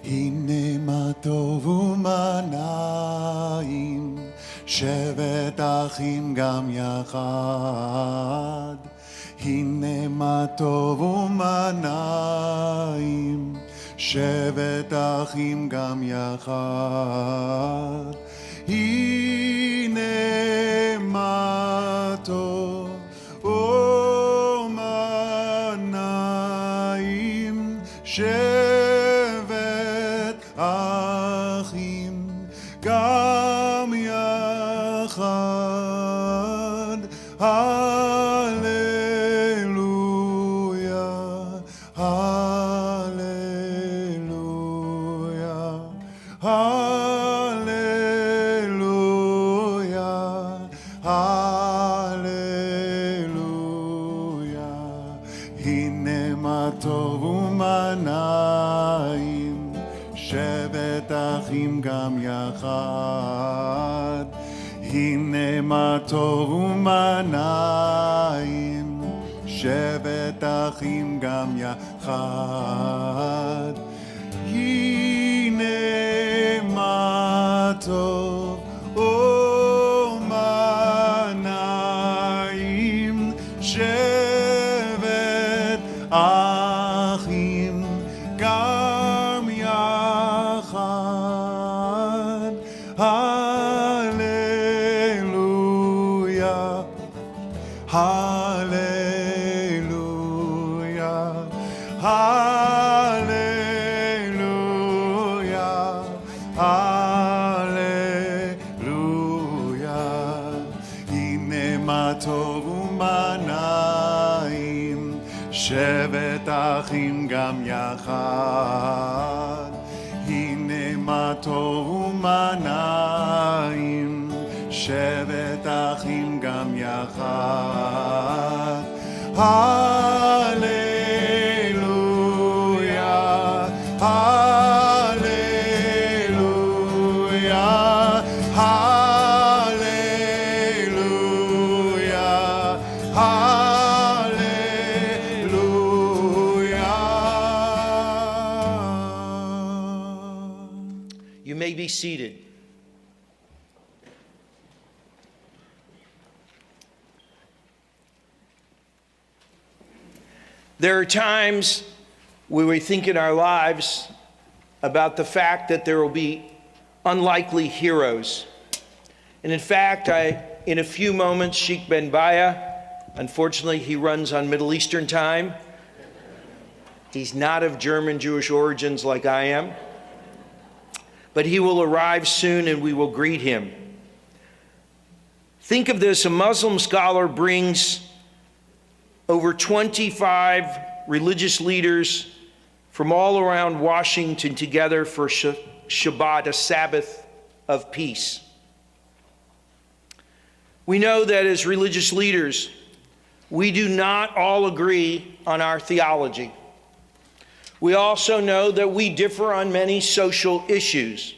הנה מה טוב ומה נעים, שבת אחים גם יחד. הנה מה טוב ומה נעים, שבת אחים גם יחד. הנה מה טוב ומה נעים, שבת אחים גם יחד. הללויה, הללויה, הללויה, הללויה. הנה מה טוב ומה נעים, שבת אחים גם יחד. הנה מה טוב ומה נעים, שבת אחים גם יחד. הנה מה טוב ומה נעים, שבת אחים גם יחד. הללויה, הללויה, הללויה, הללויה. הנה מה טוב ומה נעים, שבת אחים גם יחד. הנה מה טוב ומה נעים, שבת אחים גם יחד. הללויה, הללויה, הללויה, הללויה. You may be seated. There are times where we think in our lives about the fact that there will be unlikely heroes. And in fact, in a few moments, Shaykh bin Bayyah, unfortunately, he runs on Middle Eastern time. He's not of German Jewish origins like I am. But he will arrive soon and we will greet him. Think of this, a Muslim scholar brings over 25 religious leaders from all around Washington together for Shabbat, a Sabbath of peace. We know that as religious leaders, we do not all agree on our theology. We also know that we differ on many social issues.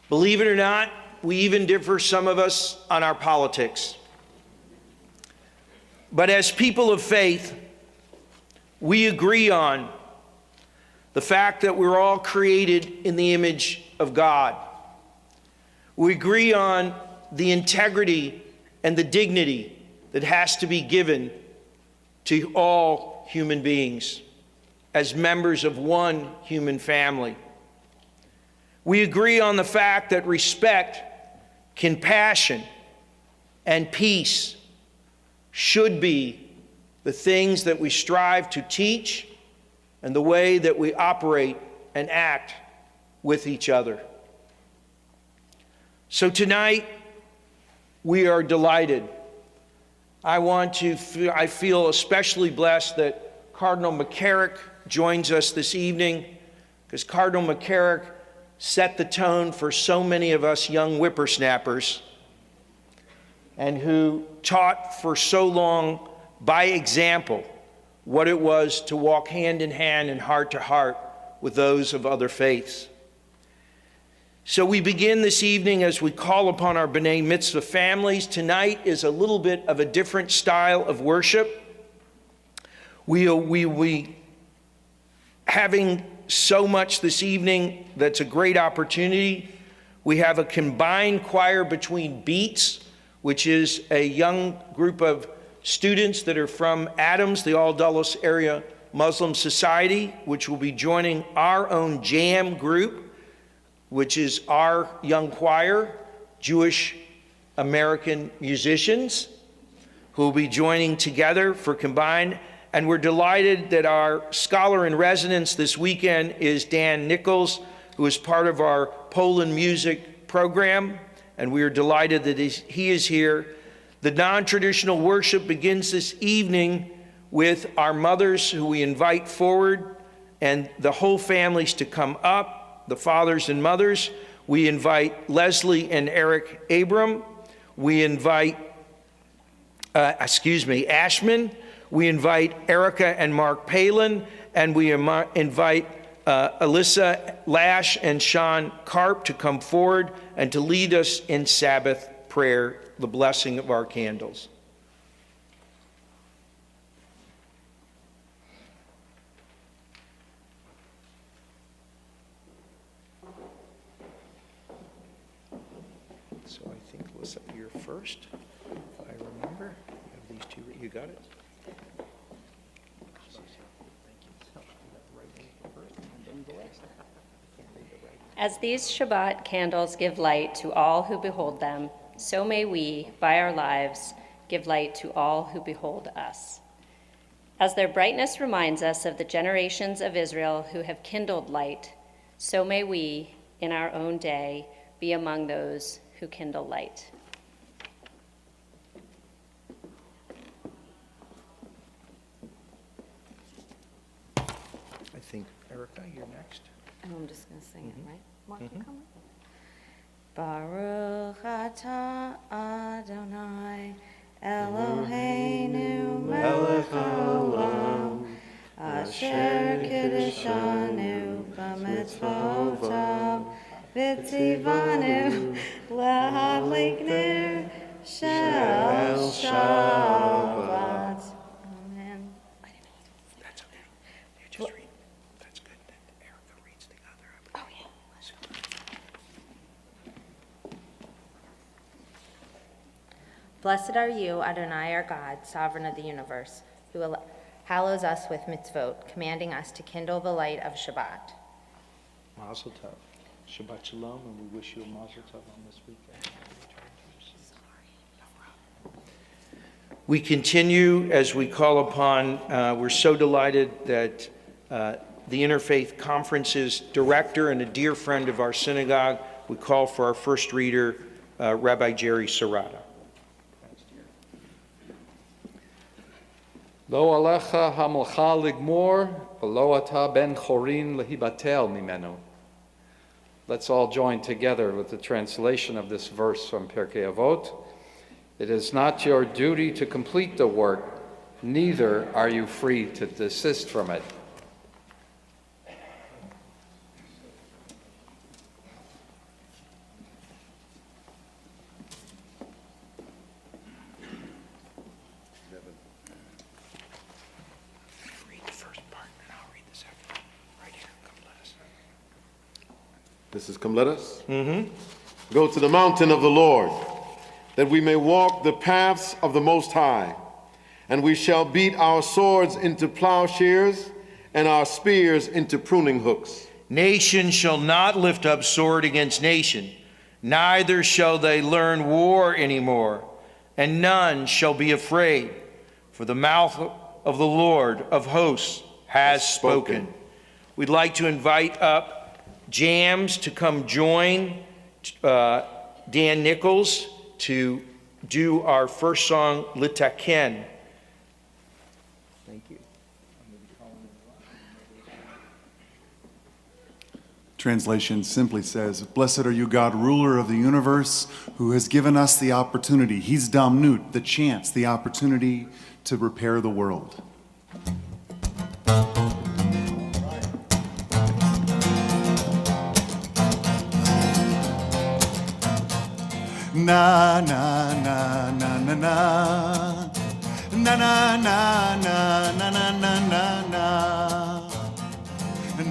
Believe it or not, we even differ, some of us, on our politics. But as people of faith, we agree on the fact that we're all created in the image of God. We agree on the integrity and the dignity that has to be given to all human beings as members of one human family. We agree on the fact that respect, compassion, and peace should be the things that we strive to teach and the way that we operate and act with each other. So tonight, we are delighted. I feel especially blessed that Cardinal McCarrick joins us this evening, because Cardinal McCarrick set the tone for so many of us young whippersnappers, and who taught for so long by example what it was to walk hand in hand and heart to heart with those of other faiths. So we begin this evening as we call upon our B'nai Mitzvah families. Tonight is a little bit of a different style of worship. We having so much this evening. That's a great opportunity. We have a combined choir between Beats, which is a young group of students that are from Adams, the Al Dulles Area Muslim Society, which will be joining our own Jam group, which is our young choir, Jewish American musicians, who will be joining together for combined. And we're delighted that our scholar in residence this weekend is Dan Nichols, who is part of our Poland music program. And we are delighted that he is here. The non-traditional worship begins this evening with our mothers, who we invite forward, and the whole families to come up, the fathers and mothers. We invite Leslie and Eric Abram. We invite, Ashman. We invite Erica and Mark Palin, and we invite Alyssa Lash and Sean Karp to come forward and to lead us in Sabbath prayer, the blessing of our candles. So I think, Alyssa, you're first, if I remember. You have these two, you got it? As these Shabbat candles give light to all who behold them, so may we, by our lives, give light to all who behold us. As their brightness reminds us of the generations of Israel who have kindled light, so may we, in our own day, be among those who kindle light. I think, Erica, you're next. And I'm just going to sing it, right? Mark, you come up. Baruch atah Adonai Eloheinu melech haolam asher kiddushanu b'mitzvotav v'tzivanu lahadlik ner shel Shabbat. Amen. That's okay. You just read. That's good. Then Erica reads the other. Oh, yeah. Blessed are you, Adonai, our God, sovereign of the universe, who hallows us with mitzvot, commanding us to kindle the light of Shabbat. Mazel tov. Shabbat shalom, and we wish you a mazel tov on this weekend. We continue as we call upon, we're so delighted that the Interfaith Conference's director and a dear friend of our synagogue, we call for our first reader, Rabbi Jerry Serrata. Lo alecha hamolcha ligmor, v'lo ata ben chorin lehibatel mimenu. Let's all join together with the translation of this verse from Pirkei Avot. It is not your duty to complete the work, neither are you free to desist from it. This is come let us. Go to the mountain of the Lord, that we may walk the paths of the Most High. And we shall beat our swords into plowshares and our spears into pruning hooks. Nation shall not lift up sword against nation, neither shall they learn war anymore, and none shall be afraid, for the mouth of the Lord of hosts has spoken. We'd like to invite up Jams to come join Dan Nichols to do our first song, Litaken. Thank you. Translation simply says, "Blessed are you, God, ruler of the universe, who has given us the opportunity, He's damnut, the chance, the opportunity to repair the world." Na na na na na na na na na na na na na na na na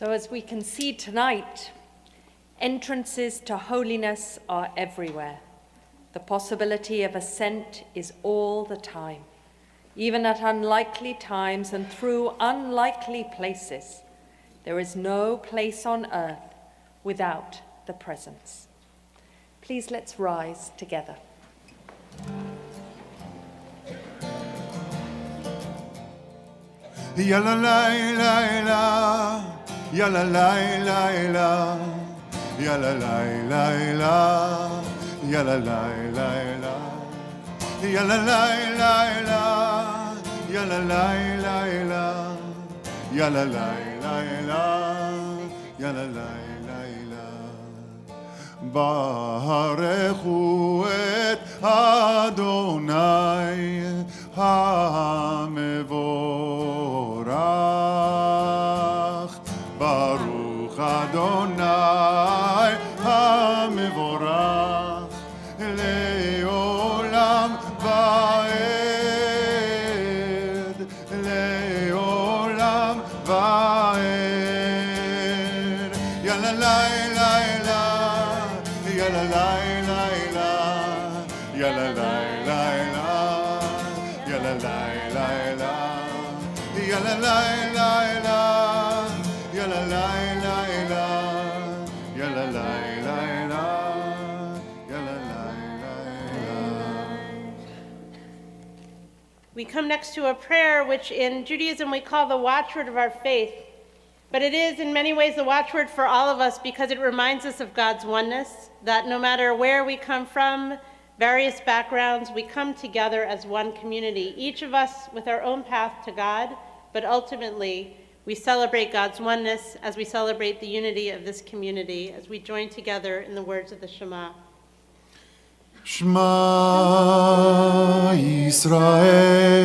So as we can see tonight, entrances to holiness are everywhere. The possibility of ascent is all the time, even at unlikely times and through unlikely places. There is no place on earth without the presence. Please let's rise together. Ya la la la la, ya la la la la, ya la la la la, ya la la la la, ya la la la la, ya la la la la, ya la la la la, ya la la la la. Barechu et Adonai HaMevorach, Baruch Adonai HaMevorach, Leolam Vaed, Leolam Vaed. Ya la la la la, ya la la la la, ya la la la la, ya la la la la, ya la la la la, ya la la la la, ya la la la la, ya la la la la. We come next to a prayer which in Judaism we call the watchword of our faith. But it is in many ways the watchword for all of us because it reminds us of God's oneness, that no matter where we come from, various backgrounds, we come together as one community, each of us with our own path to God, but ultimately we celebrate God's oneness as we celebrate the unity of this community, as we join together in the words of the Shema. Shema Yisrael,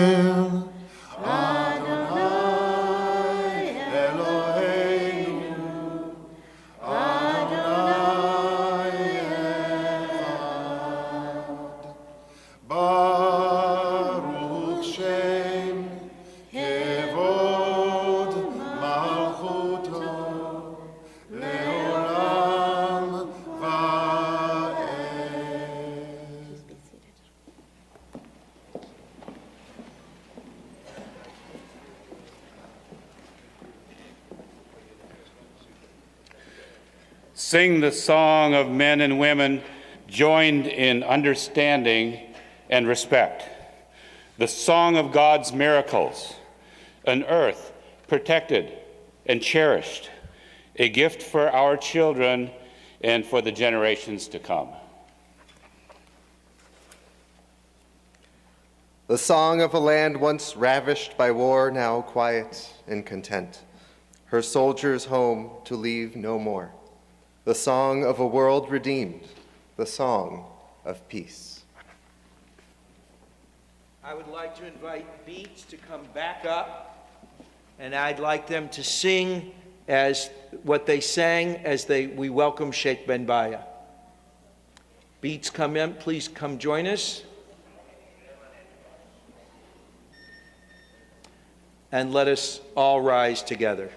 Sing the song of men and women joined in understanding and respect. The song of God's miracles, an earth protected and cherished, a gift for our children and for the generations to come. The song of a land once ravished by war, now quiet and content, her soldiers home to leave no more. The song of a world redeemed, the song of peace. I would like to invite Beats to come back up, and I'd like them to sing as what they sang as we welcome Shaykh bin Bayyah. Beats, come in, please come join us. And let us all rise together.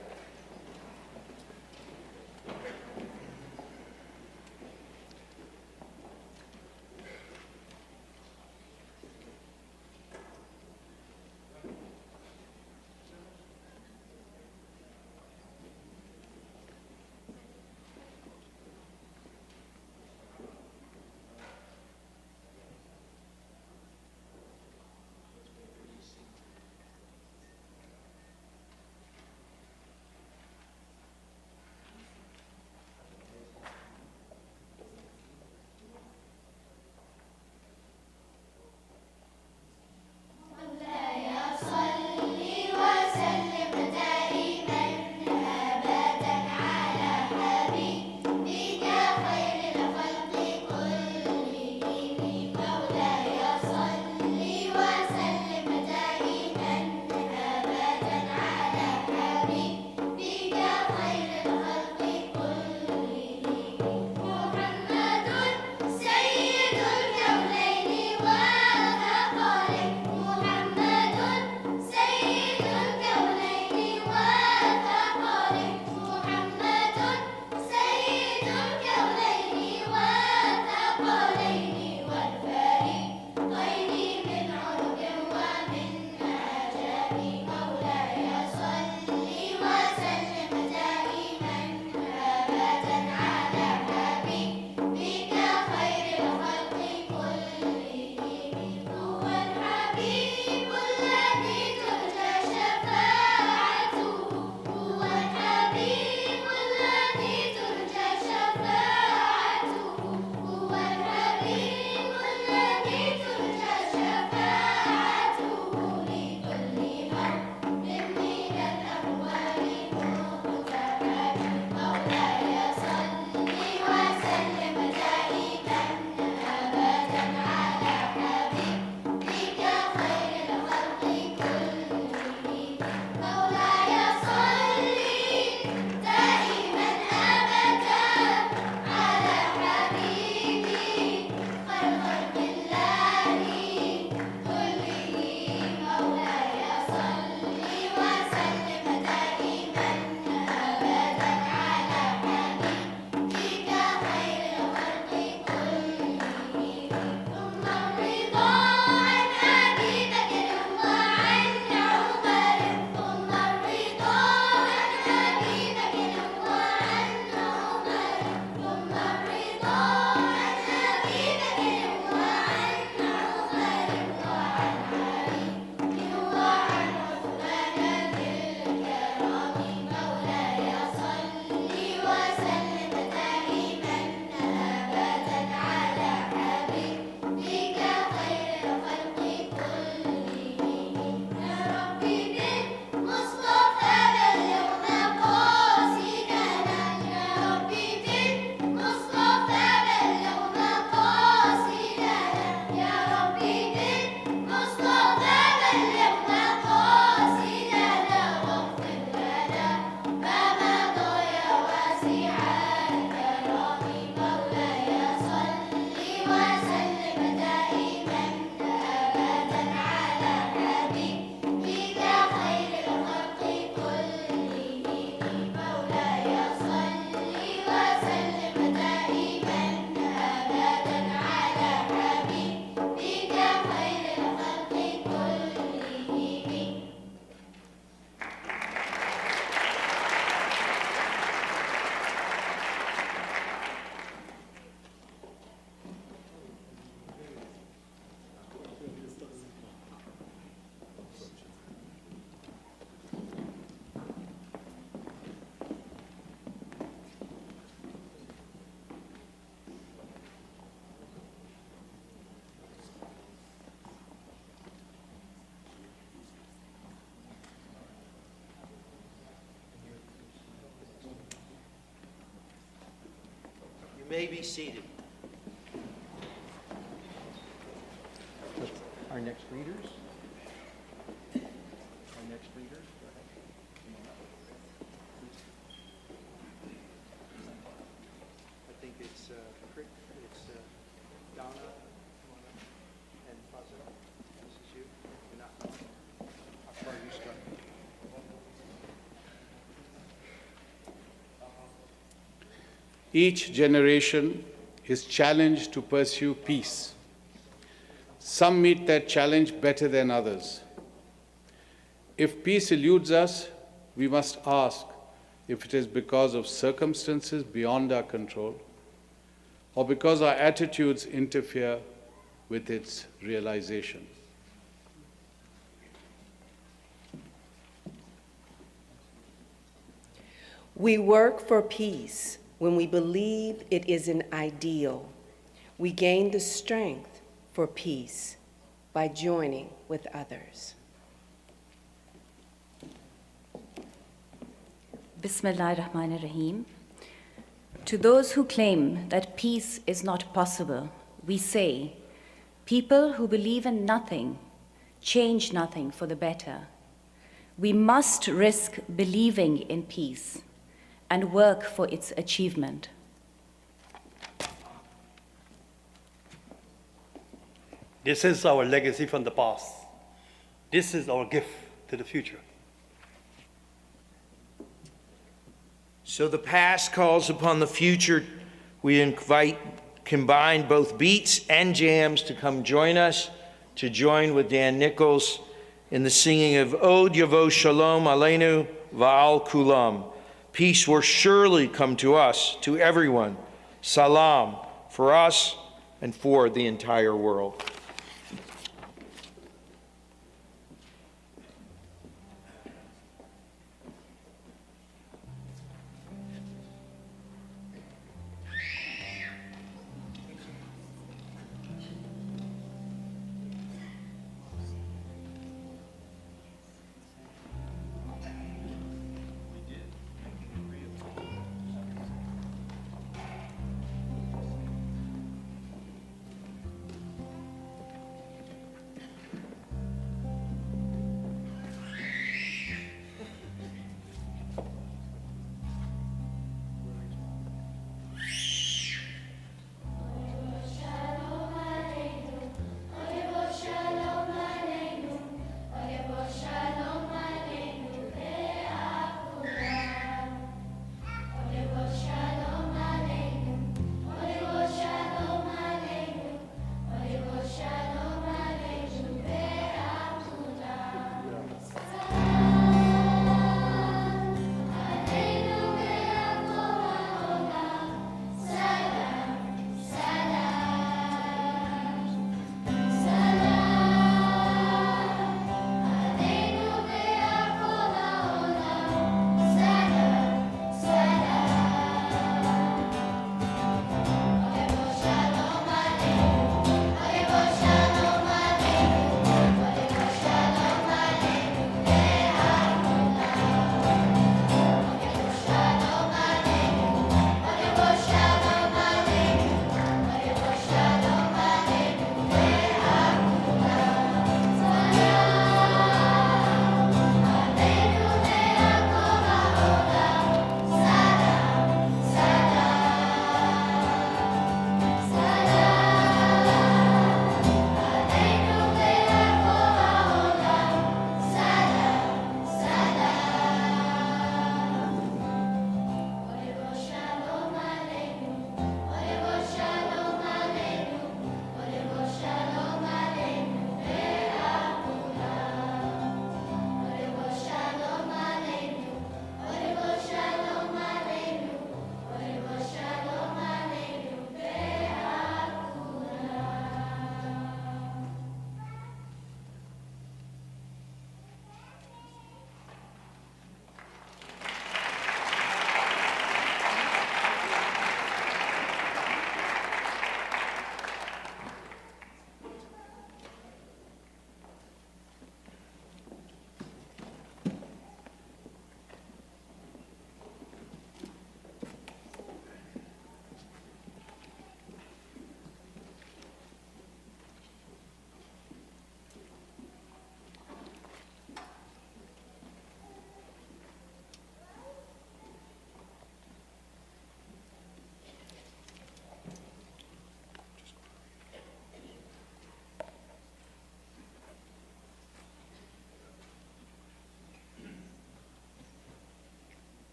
may be seated. Our next readers. I think it's Donna and Fazil. This is you. How far you start? Each generation is challenged to pursue peace. Some meet that challenge better than others. If peace eludes us, we must ask if it is because of circumstances beyond our control or because our attitudes interfere with its realization. We work for peace when we believe it is an ideal. We gain the strength for peace by joining with others. Bismillahirrahmanirrahim. To those who claim that peace is not possible, we say, people who believe in nothing change nothing for the better. We must risk believing in peace and work for its achievement. This is our legacy from the past. This is our gift to the future. So the past calls upon the future. We invite combined both beats and jams to come join us, to join with Dan Nichols in the singing of Od Yavo Shalom Aleinu Va'al Kulam. Peace will surely come to us, to everyone. Salam, for us and for the entire world.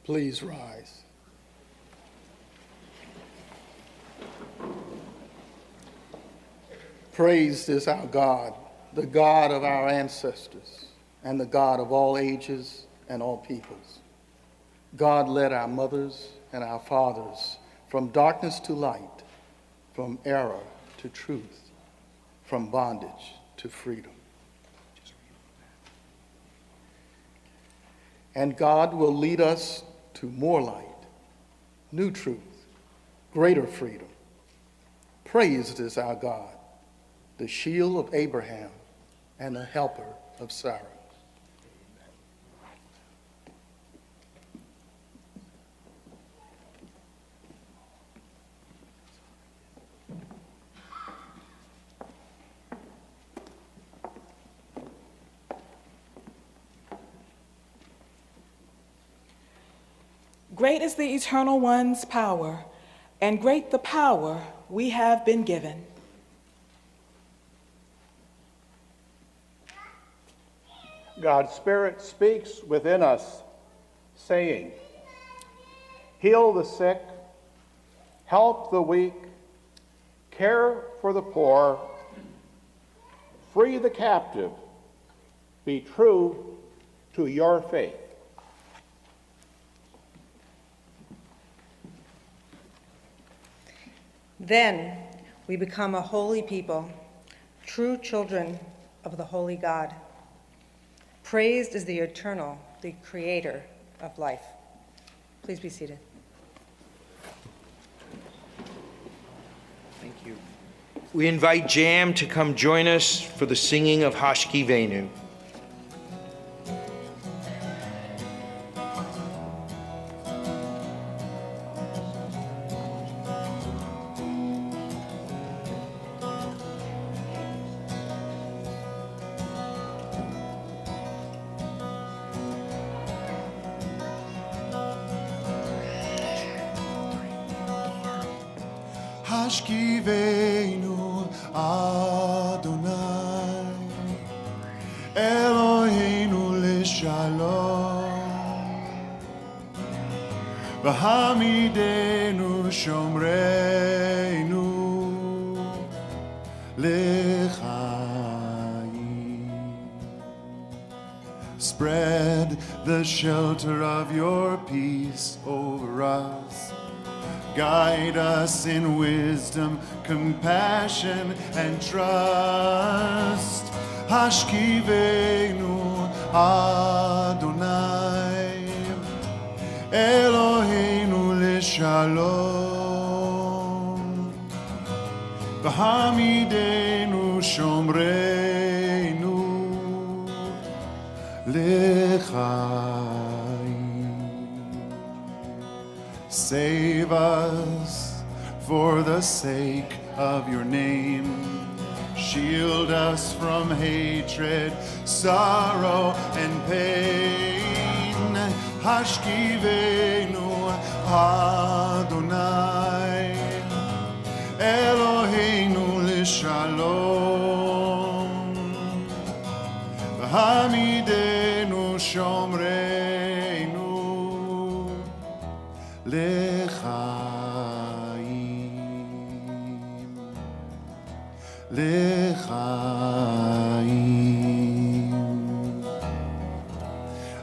Please rise. Praised is our God, the God of our ancestors, and the God of all ages and all peoples. God led our mothers and our fathers from darkness to light, from error to truth, from bondage to freedom. And God will lead us to more light, new truth, greater freedom. Praised is our God, the shield of Abraham and the helper of Sarah. Great is the Eternal One's power, and great the power we have been given. God's Spirit speaks within us, saying, heal the sick, help the weak, care for the poor, free the captive, be true to your faith. Then we become a holy people, true children of the holy God. Praised is the eternal, the creator of life. Please be seated. Thank you. We invite Jam to come join us for the singing of Hashki Venu. Hashkivenu Adonai Eloheinu Lishalom V'hamidenu Shomreinu L'chaim. Spread the shelter of your peace over us. Guide us in wisdom, compassion, and trust. Hashkivenu Adonai Eloheinu Lishalom V'hamidenu Shomreinu L'chaim. Save us for the sake of your name. Shield us from hatred, sorrow, and pain. Hashkivenu Adonai Eloheinu Lishalom V'hamidenu Shomreinu L'chaim, L'chaim,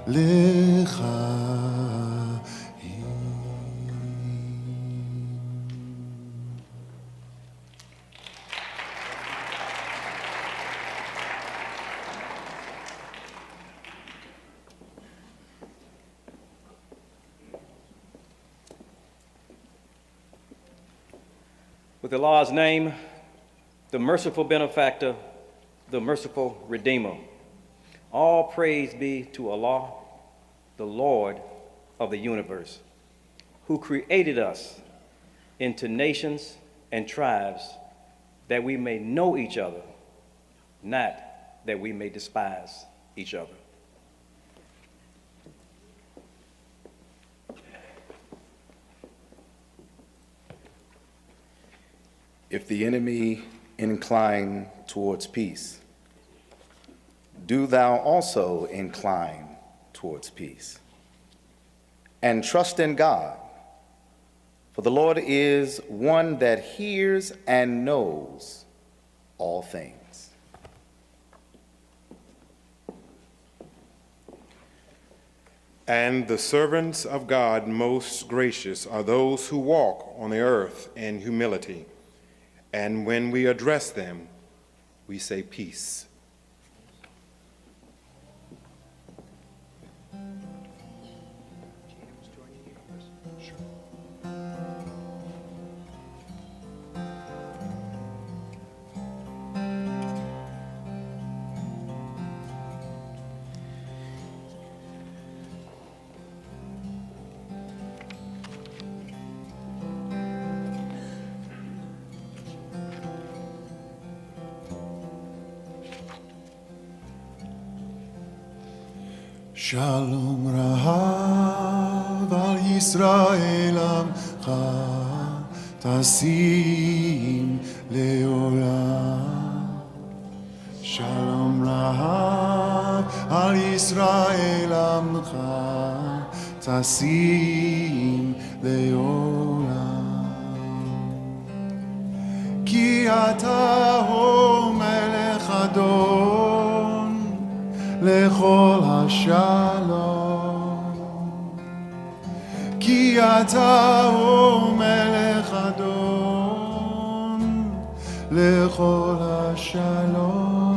L'chaim. With Allah's name, the merciful benefactor, the merciful redeemer. All praise be to Allah, the Lord of the universe, who created us into nations and tribes that we may know each other, not that we may despise each other. If the enemy incline towards peace, do thou also incline towards peace. and trust in God, for the Lord is one that hears and knows all things. And the servants of God most gracious are those who walk on the earth in humility. And when we address them, we say peace. Shalom Rahav al Yisrael Amcha Tasim Leolam. Shalom Rahav al Yisrael Amcha Tasim Leolam. Ki ata hu melech Adon lechol hashalom. Ki ata hu melech Adon lechol hashalom.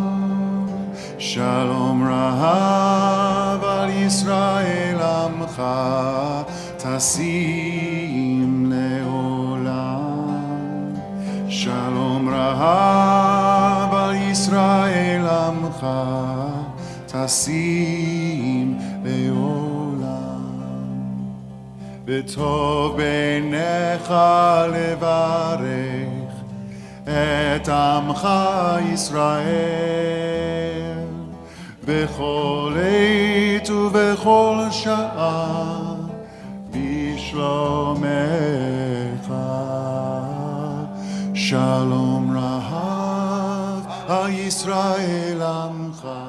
Shalom Rahav al Yisrael Amcha Tasim Leolam. Shalom Rahav al Yisrael Amcha Tasim Leolam. B'tov beinecha levarech et Amcha Yisrael bechol עת ובכל שעה בשלומך. Shalom Rahav al Yisrael Amcha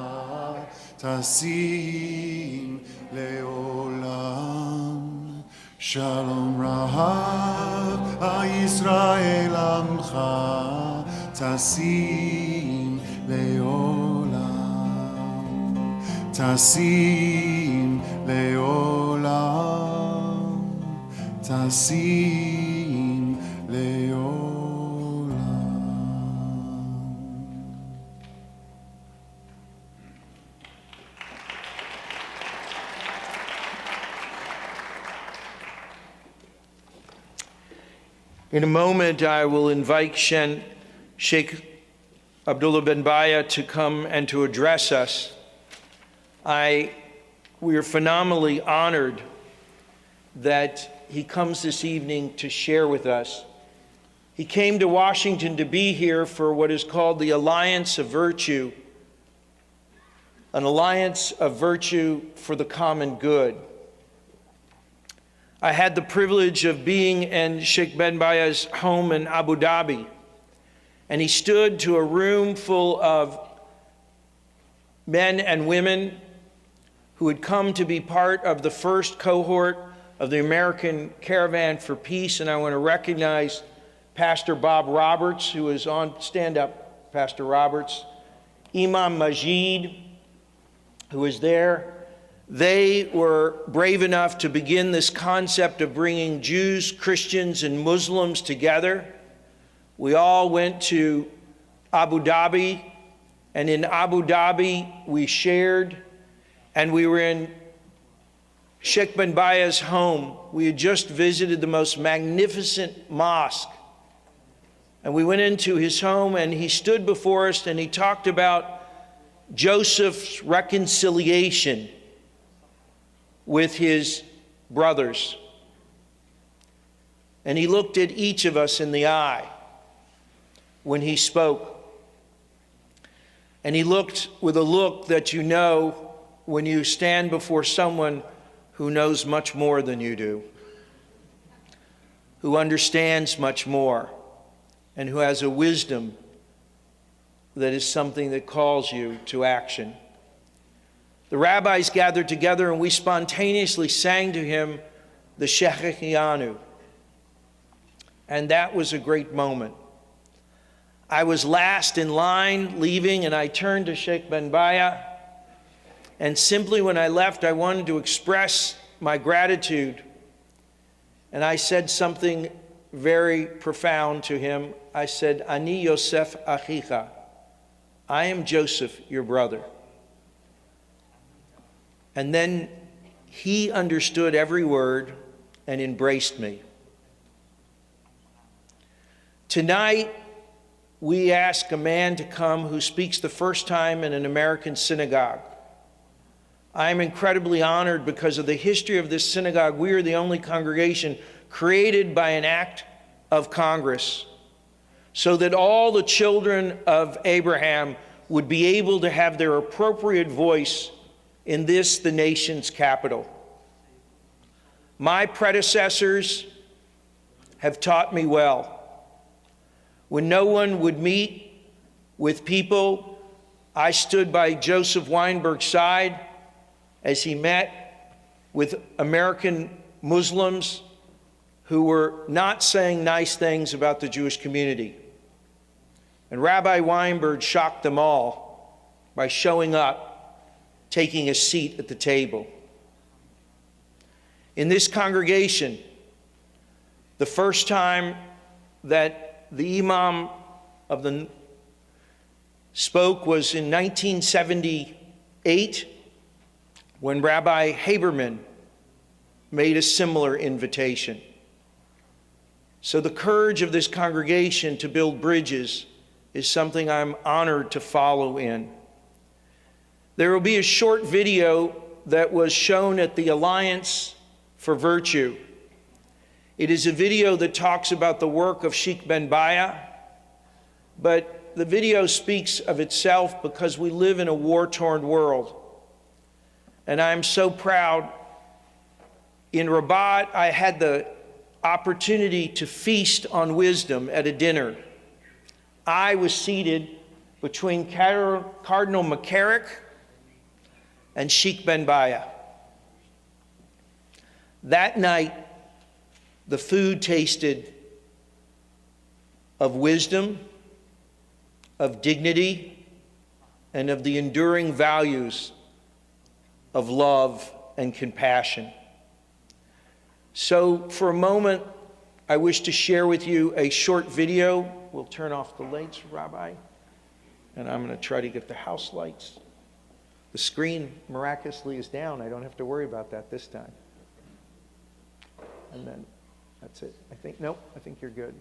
Tasim Leolam. Shalom Rahav al Yisrael Amcha Tasim Leolam. Tasim Leolam. Tasim Leolam. In a moment, I will invite Shaykh Abdullah bin Bayyah to come and to address us. We are phenomenally honored that he comes this evening to share with us. He came to Washington to be here for what is called the Alliance of Virtue, an alliance of virtue for the common good. I had the privilege of being in Sheikh bin Bayyah's home in Abu Dhabi, and he stood to a room full of men and women who had come to be part of the first cohort of the American Caravan for Peace. And I want to recognize Pastor Bob Roberts, who is on, stand up, Pastor Roberts, Imam Majid, who is there. They were brave enough to begin this concept of bringing Jews, Christians, and Muslims together. We all went to Abu Dhabi, and in Abu Dhabi we shared, and we were in Sheikh bin Bayyah's home. We had just visited the most magnificent mosque, and we went into his home, and he stood before us, and he talked about Joseph's reconciliation with his brothers. And he looked at each of us in the eye when he spoke. And he looked with a look that you know when you stand before someone who knows much more than you do, who understands much more, and who has a wisdom that is something that calls you to action. The rabbis gathered together, and we spontaneously sang to him the Sheikh, and that was a great moment. I was last in line leaving, and I turned to Shaykh bin Bayyah, and simply when I left, I wanted to express my gratitude, and I said something very profound to him. I said, Ani Yosef Achicha, I am Joseph, your brother. And then he understood every word and embraced me. Tonight, we ask a man to come who speaks the first time in an American synagogue. I am incredibly honored because of the history of this synagogue. We are the only congregation created by an act of Congress so that all the children of Abraham would be able to have their appropriate voice in this, the nation's capital. My predecessors have taught me well. When no one would meet with people, I stood by Joseph Weinberg's side as he met with American Muslims who were not saying nice things about the Jewish community. And Rabbi Weinberg shocked them all by showing up, taking a seat at the table. In this congregation, the first time that the Imam of the spoke was in 1978 when Rabbi Haberman made a similar invitation. So the courage of this congregation to build bridges is something I'm honored to follow in. There will be a short video that was shown at the Alliance for Virtue. It is a video that talks about the work of Sheikh bin Bayyah, but the video speaks of itself because we live in a war-torn world. And I'm so proud. In Rabat, I had the opportunity to feast on wisdom at a dinner. I was seated between Cardinal McCarrick and Sheikh bin Bayyah. That night, the food tasted of wisdom, of dignity, and of the enduring values of love and compassion. So for a moment, I wish to share with you a short video. We'll turn off the lights, Rabbi, and I'm going to try to get the house lights. The screen miraculously is down. I don't have to worry about that this time. And then that's it. I think you're good.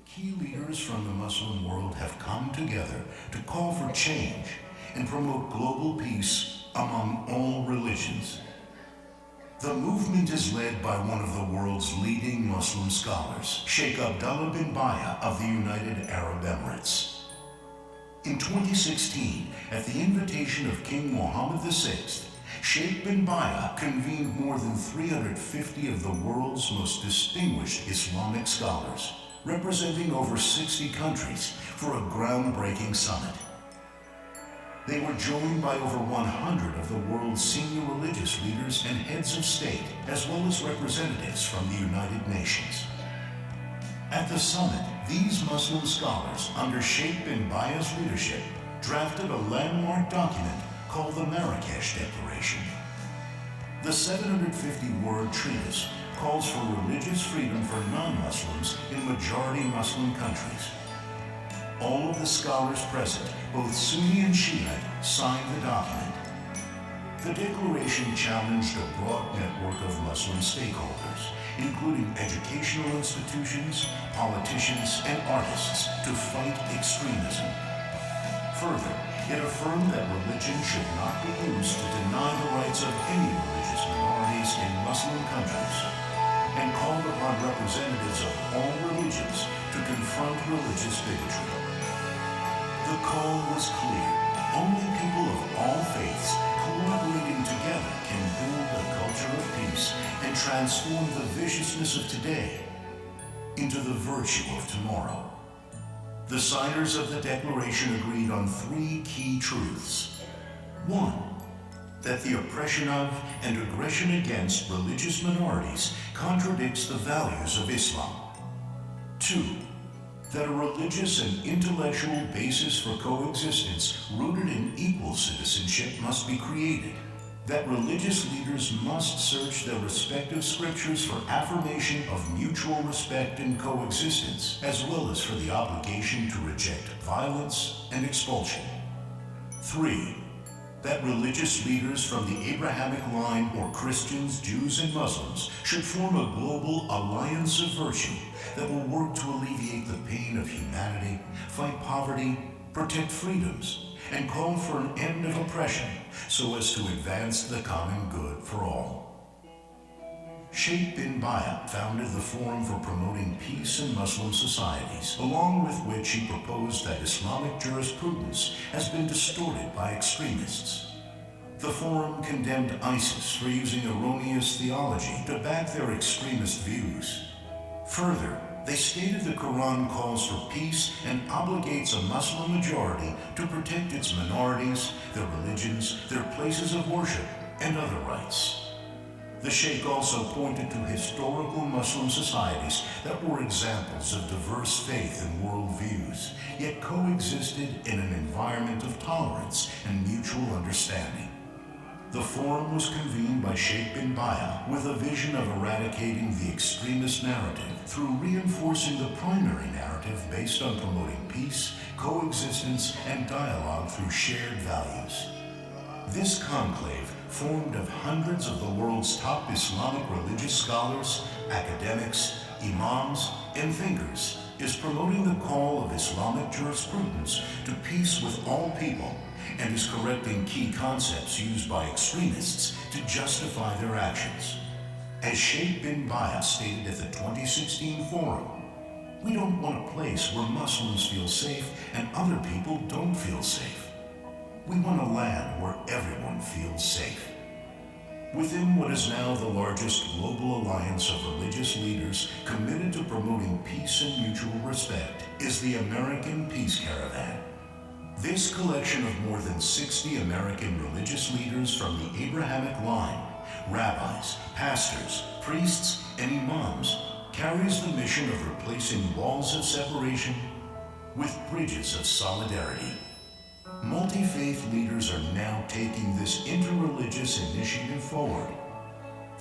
Key leaders from the Muslim world have come together to call for change and promote global peace among all religions. The movement is led by one of the world's leading Muslim scholars, Shaykh Abdullah bin Bayyah of the United Arab Emirates. In 2016, at the invitation of King Mohammed VI, Shaykh bin Bayyah convened more than 350 of the world's most distinguished Islamic scholars, representing over 60 countries, for a groundbreaking summit. They were joined by over 100 of the world's senior religious leaders and heads of state, as well as representatives from the United Nations. At the summit, these Muslim scholars, under Shaykh bin Bayyah's leadership, drafted a landmark document called the Marrakesh Declaration. The 750-word treatise calls for religious freedom for non-Muslims in majority Muslim countries. All of the scholars present, both Sunni and Shiite, signed the document. The declaration challenged a broad network of Muslim stakeholders, including educational institutions, politicians, and artists, to fight extremism. Further, it affirmed that religion should not be used to deny the rights of any religious minorities in Muslim countries, and called upon representatives of all religions to confront religious bigotry. The call was clear. Only people of all faiths cooperating together can build a culture of peace and transform the viciousness of today into the virtue of tomorrow. The signers of the declaration agreed on 3 key truths. 1. that the oppression of and aggression against religious minorities contradicts the values of Islam. 2, that a religious and intellectual basis for coexistence rooted in equal citizenship must be created, that religious leaders must search their respective scriptures for affirmation of mutual respect and coexistence, as well as for the obligation to reject violence and expulsion. 3, that religious leaders from the Abrahamic line, or Christians, Jews, and Muslims, should form a global alliance of virtue that will work to alleviate the pain of humanity, fight poverty, protect freedoms, and call for an end of oppression so as to advance the common good for all. Shaykh bin Bayyah founded the Forum for Promoting Peace in Muslim Societies, along with which he proposed that Islamic jurisprudence has been distorted by extremists. The Forum condemned ISIS for using erroneous theology to back their extremist views. Further, they stated the Quran calls for peace and obligates a Muslim majority to protect its minorities, their religions, their places of worship, and other rights. The Sheikh also pointed to historical Muslim societies that were examples of diverse faith and worldviews, yet coexisted in an environment of tolerance and mutual understanding. The forum was convened by Shaykh bin Bayyah with a vision of eradicating the extremist narrative through reinforcing the primary narrative based on promoting peace, coexistence, and dialogue through shared values. This conclave, formed of hundreds of the world's top Islamic religious scholars, academics, imams, and thinkers, is promoting the call of Islamic jurisprudence to peace with all people, and is correcting key concepts used by extremists to justify their actions. As Shaykh bin Bayyah stated at the 2016 forum, we don't want a place where Muslims feel safe and other people don't feel safe. We want a land where everyone feels safe. Within what is now the largest global alliance of religious leaders committed to promoting peace and mutual respect is the American Peace Caravan. This collection of more than 60 American religious leaders from the Abrahamic line, rabbis, pastors, priests, and imams, carries the mission of replacing walls of separation with bridges of solidarity. Multi-faith leaders are now taking this interreligious initiative forward.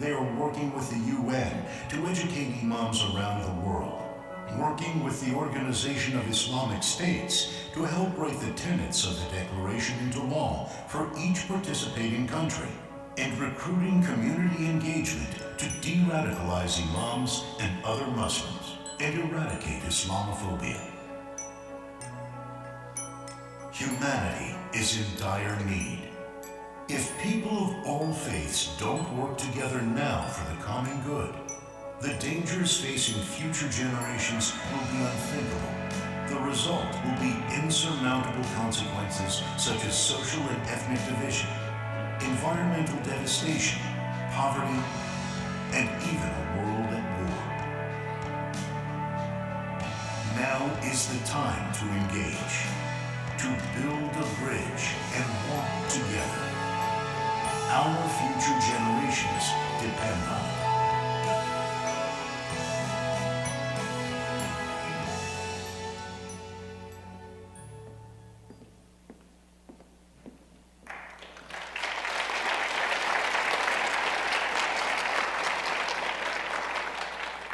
They are working with the UN to educate imams around the world, working with the Organization of Islamic States to help write the tenets of the Declaration into law for each participating country, and recruiting community engagement to de-radicalize imams and other Muslims and eradicate Islamophobia. Humanity is in dire need. If people of all faiths don't work together now for the common good, the dangers facing future generations will be unthinkable. The result will be insurmountable consequences such as social and ethnic division, environmental devastation, poverty, and even a world at war. Now is the time to engage, to build a bridge and walk together. Our future generations depend on it.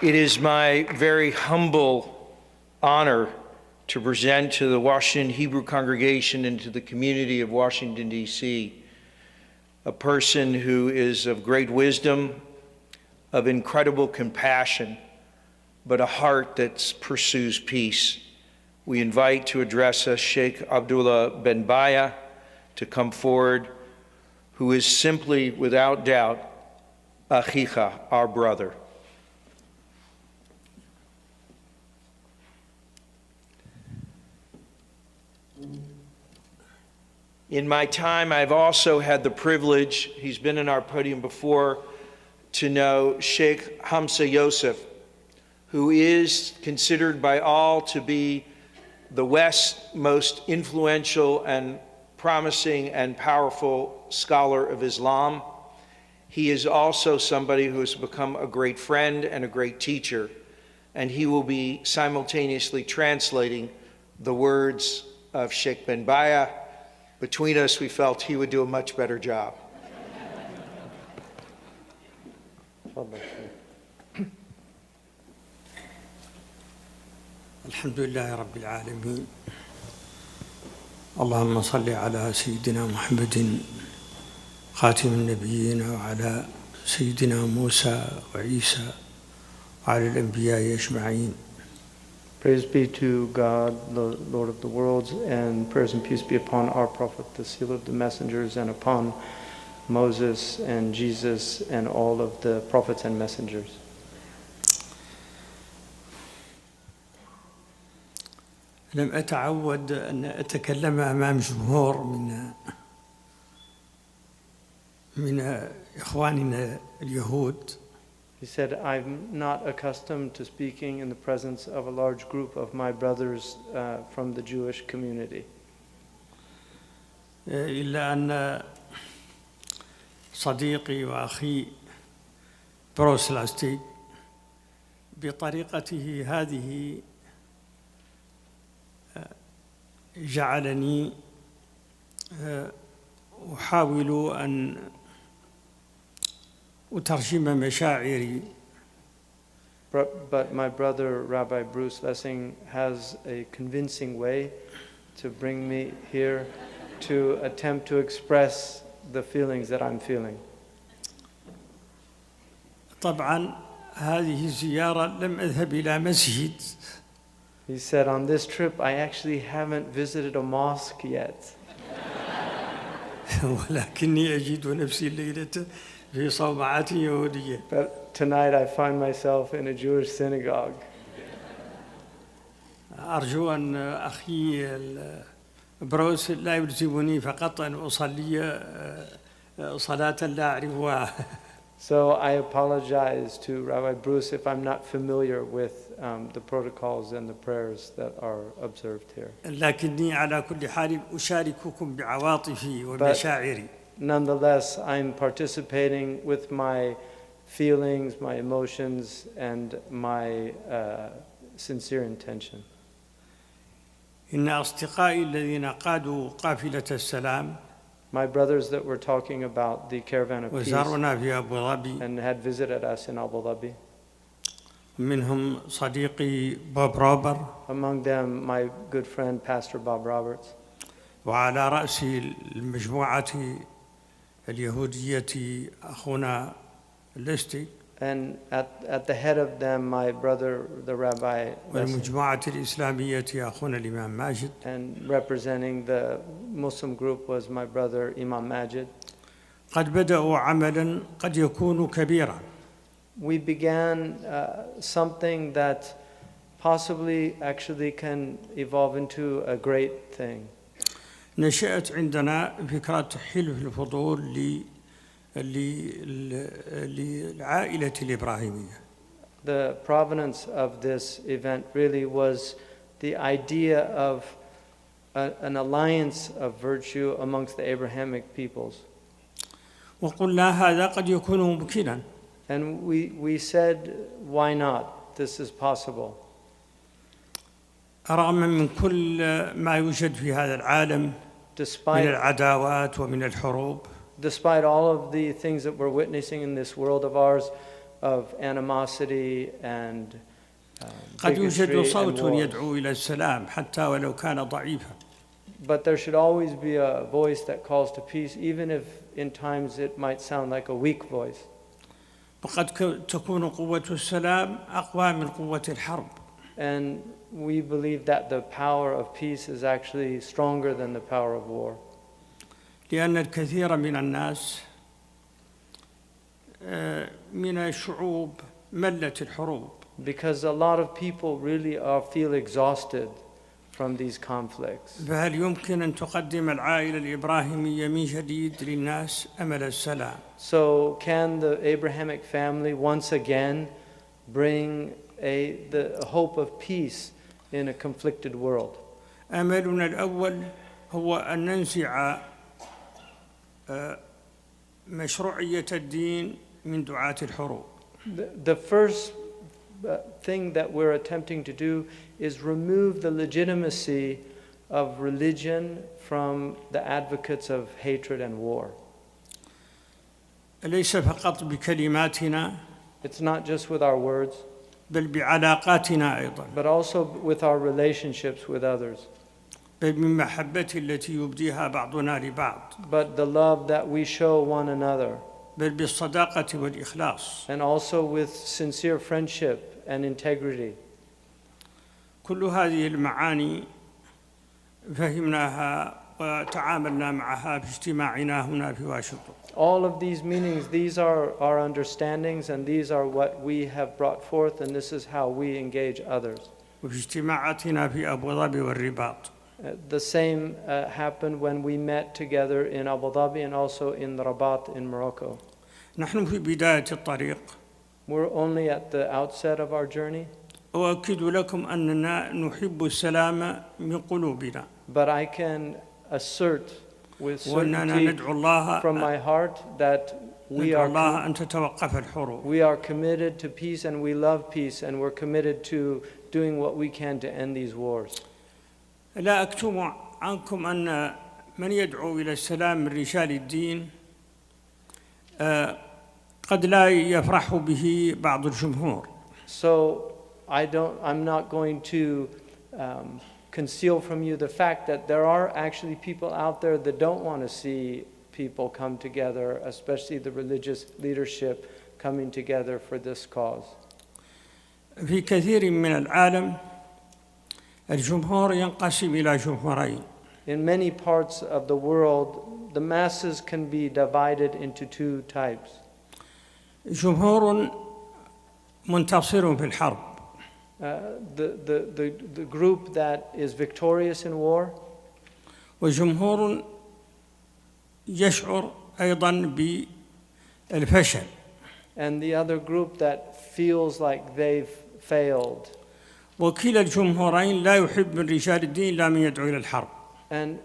It is my very humble honor to present to the Washington Hebrew congregation and to the community of Washington, D.C., a person who is of great wisdom, of incredible compassion, but a heart that pursues peace. We invite to address us Shaykh Abdullah bin Bayyah to come forward, who is simply, without doubt, Achicha, our brother. In my time, I've also had the privilege, he's been in our podium before, to know Sheikh Hamza Yosef, who is considered by all to be the West's most influential and promising and powerful scholar of Islam. He is also somebody who has become a great friend and a great teacher, and he will be simultaneously translating the words of Shaykh bin Bayyah. Between us, we felt he would do a much better job. الحمد لله رب العالمين اللهم صل على سيدنا محمد خاتم النبيين وعلى سيدنا موسى وعيسى وعلى الأنبياء أجمعين. Praise be to God, the Lord of the worlds, and prayers and peace be upon our prophet, the seal of the messengers, and upon Moses and Jesus and all of the prophets and messengers. لم أتعود أن أتكلم أمام جمهور من إخواننا اليهود. He said, I'm not accustomed to speaking in the presence of a large group of my brothers from the Jewish community. إلا أن صديقي وأخي بروس لاستيك بطريقته هذه جعلني أحاول أن أترجم مشاعري. But my brother, Rabbi Bruce Lessing, has a convincing way to bring me here to attempt to express the feelings that I'm feeling. طبعا هذه الزيارة لم أذهب إلى مسجد. He said, on this trip, I actually haven't visited a mosque yet. ولكني أجد نفسي الليلة في صومعة يهودية. But tonight I find myself in a Jewish synagogue. أرجو أن أخي بروس لا يلزمني فقط أن أصلي صلاة لا أعرفها. So I apologize to Rabbi Bruce if I'm not familiar with the protocols and the prayers that are observed here. لكني على كل حال أشارككم بعواطفي ومشاعري. Nonetheless, I'm participating with my feelings, my emotions, and my sincere intention. إن أصدقائي الذين قادوا قافلة السلام My brothers that were talking about the caravan of peace وزارونا في أبو ظبي and had visited us in Abu Dhabi. منهم صديقي بوب روبر. Among them, my good friend, Pastor Bob Roberts. وعلى رأس المجموعة اليهودية أخونا ليستي. And at the head of them, my brother, the Rabbi. والمجموعة الإسلامية أخونا الإمام ماجد. And representing the Muslim group was my brother, Imam Majid. قد بدأوا عملا قد يكون كبيرا. We began something that possibly actually can evolve into a great thing. نشأت عندنا فكرة حلف الفضول للعائلة الإبراهيمية. The provenance of this event really was the idea of an alliance of virtue amongst the Abrahamic peoples. وقلنا هذا قد يكون ممكنا. And we said, why not? This is possible. رغم من كل ما يوجد في هذا العالم من العداوات ومن الحروب. Despite all of the things that we're witnessing in this world of ours, of animosity and قد يوجد bigotry صوت and wars. يدعو إلى السلام حتى ولو كان ضعيفا. But there should always be a voice that calls to peace, even if in times it might sound like a weak voice. وقد تكون قوة السلام أقوى من قوة الحرب. And we believe that the power of peace is actually stronger than the power of war. لأن الكثير من الناس من الشعوب ملت الحروب. Because a lot of people really feel exhausted from these conflicts. فهل يمكن أن تقدم العائلة الإبراهيمية من جديد للناس أمل السلام؟ So can the Abrahamic family once again bring the hope of peace in a conflicted world? أملنا الأول هو أن ننزع مشروعية الدين من دعاة الحروب. The first thing that we're attempting to do is remove the legitimacy of religion from the advocates of hatred and war. ليس فقط بكلماتنا It's not just with our words, بل بعلاقاتنا أيضا. but also with our relationships with others. بل بالمحبة التي يبديها بعضنا لبعض. But the love that we show one another. بل بالصداقة والإخلاص. And also with sincere friendship and integrity. كل هذه المعاني فهمناها وتعاملنا معها في اجتماعنا هنا في واشنطن. All of these meanings, these are our understandings, and these are what we have brought forth, and this is how we engage others. وفي اجتماعاتنا في أبو ظبي والرباط. The same happened when we met together in Abu Dhabi and also in Rabat in Morocco. نحن في بداية الطريق. We're only at the outset of our journey. أؤكد لكم أننا نحب السلام من قلوبنا. But I can assert with certainty from my heart that we are committed to peace, and we love peace, and we're committed to doing what we can to end these wars. لا أكتم عنكم أن من يدعو إلى السلام من رجال الدين قد لا يفرح به بعض الجمهور. So I'm not going to conceal from you the fact that there are actually people out there that don't want to see people come together, especially the religious leadership coming together for this cause. في كثير من العالم الجمهور ينقسم إلى جمهورين. In many parts of the world, the masses can be divided into two types. جمهور منتصر في الحرب. The group that is victorious in war. وجمهور يشعر أيضا بالفشل. And the other group that feels like they've failed. وكلا الجمهورين لا يحب من رجال الدين إلا من يدعو إلى الحرب. And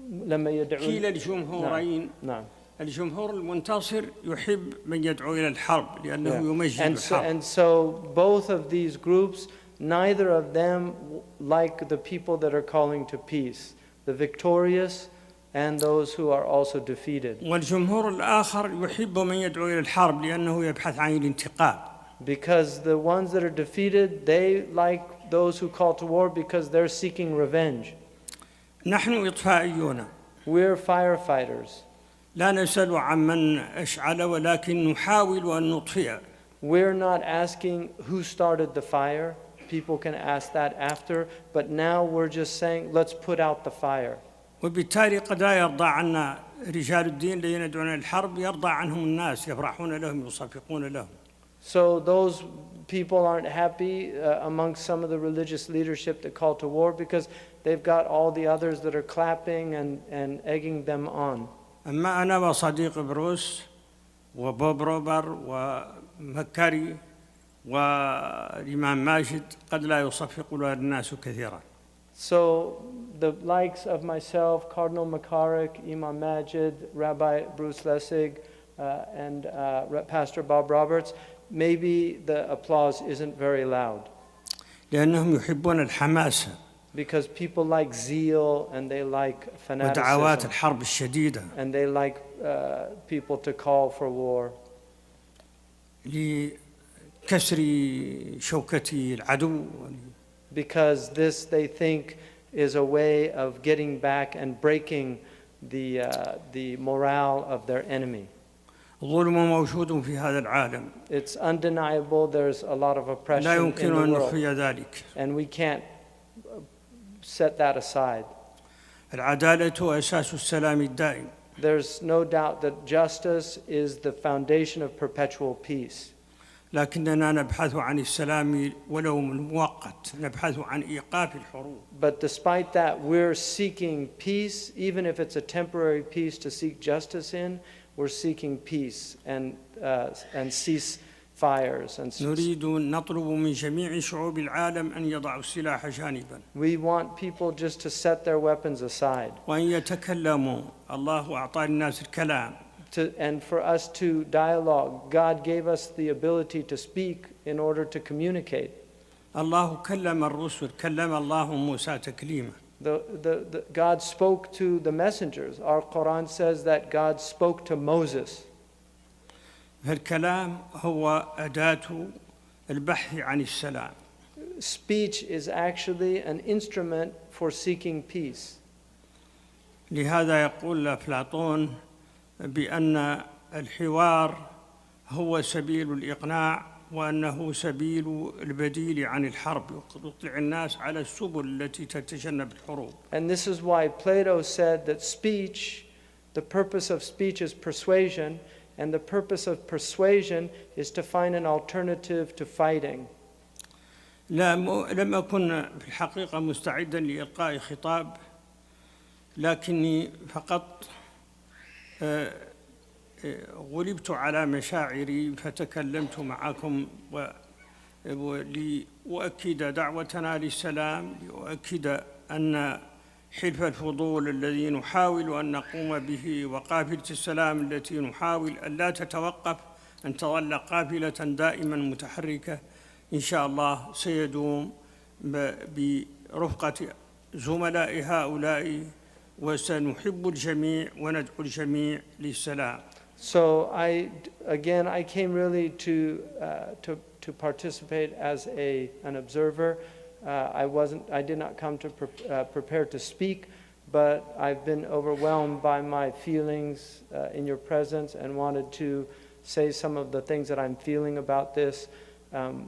لما يدعو كلا الجمهورين نعم. الجمهور المنتصر يحب من يدعو إلى الحرب لأنه يمجد الحرب. And so both of these groups, neither of them like the people that are calling to peace, the victorious and those who are also defeated. والجمهور الآخر يحب من يدعو إلى الحرب لأنه يبحث عن الانتقام. Because the ones that are defeated, they like those who call to war because they're seeking revenge. نحن إطفائيون. We're firefighters. لا نسأل عمن أشعل ولكن نحاول أن نطفئ. We're not asking who started the fire. People can ask that after, but now we're just saying let's put out the fire. وبالتالي قد لا يرضى عنا رجال الدين الذين يدعون الحرب يرضى عنهم الناس يفرحون لهم يصفقون لهم. So those people aren't happy amongst some of the religious leadership that call to war because they've got all the others that are clapping and egging them on. أما أنا وصديق بروس وبوب روبر ومكاري والإمام ماجد قد لا يصفق لنا الناس كثيرا. So the likes of myself, Cardinal McCarrick, Imam Majid, Rabbi Bruce Lessig, and Pastor Bob Roberts, maybe the applause isn't very loud. لأنهم يحبون الحماسة. Because people like zeal and they like fanaticism. ودعوات الحرب الشديدة. And they like people to call for war. لكسر شوكة العدو. Because this they think is a way of getting back and breaking the morale of their enemy. الظلم موجود في هذا العالم. It's undeniable there's a lot of oppression لا in يمكن the أن world. نخفي ذلك. And we can't set that aside. العدالة أساس السلام الدائم. There's no doubt that justice is the foundation of perpetual peace. لكننا نبحث عن السلام ولو من مؤقت، نبحث عن إيقاف الحروب. But despite that, we're seeking peace, even if it's a temporary peace to seek justice in. We're seeking peace and cease fires and نريد نطلب من جميع شعوب العالم أن يضعوا السلاح جانبا. we want people just to set their weapons aside. وأن يتكلموا. الله أعطى الناس الكلام. And for us to dialogue. God gave us the ability to speak in order to communicate. الله كلم الرسل كلم الله موسى تكليما. God spoke to the messengers. Our Quran says that God spoke to Moses. فالكلام هو أداة البحث عن السلام. Speech is actually an instrument for seeking peace. لهذا يقول أفلاطون بأن الحوار هو سبيل الإقناع وأنه سبيل البديل عن الحرب يطلع الناس على السبل التي تتجنب الحروب. And this is why Plato said that speech, the purpose of speech is persuasion, and the purpose of persuasion is to find an alternative to fighting. لم أكن في الحقيقة مستعدا لإلقاء خطاب لكني فقط غلبت على مشاعري فتكلمت معكم لأؤكد دعوتنا للسلام لأؤكد أن حلف الفضول الذي نحاول أن نقوم به وقافلة السلام التي نحاول أن لا تتوقف أن تظل قافلة دائما متحركة إن شاء الله سيدوم برفقة زملاء هؤلاء وسنحب الجميع وندعو الجميع للسلام. So I came really to participate as an observer. I did not come to prepare to speak, but I've been overwhelmed by my feelings in your presence and wanted to say some of the things that I'm feeling about this.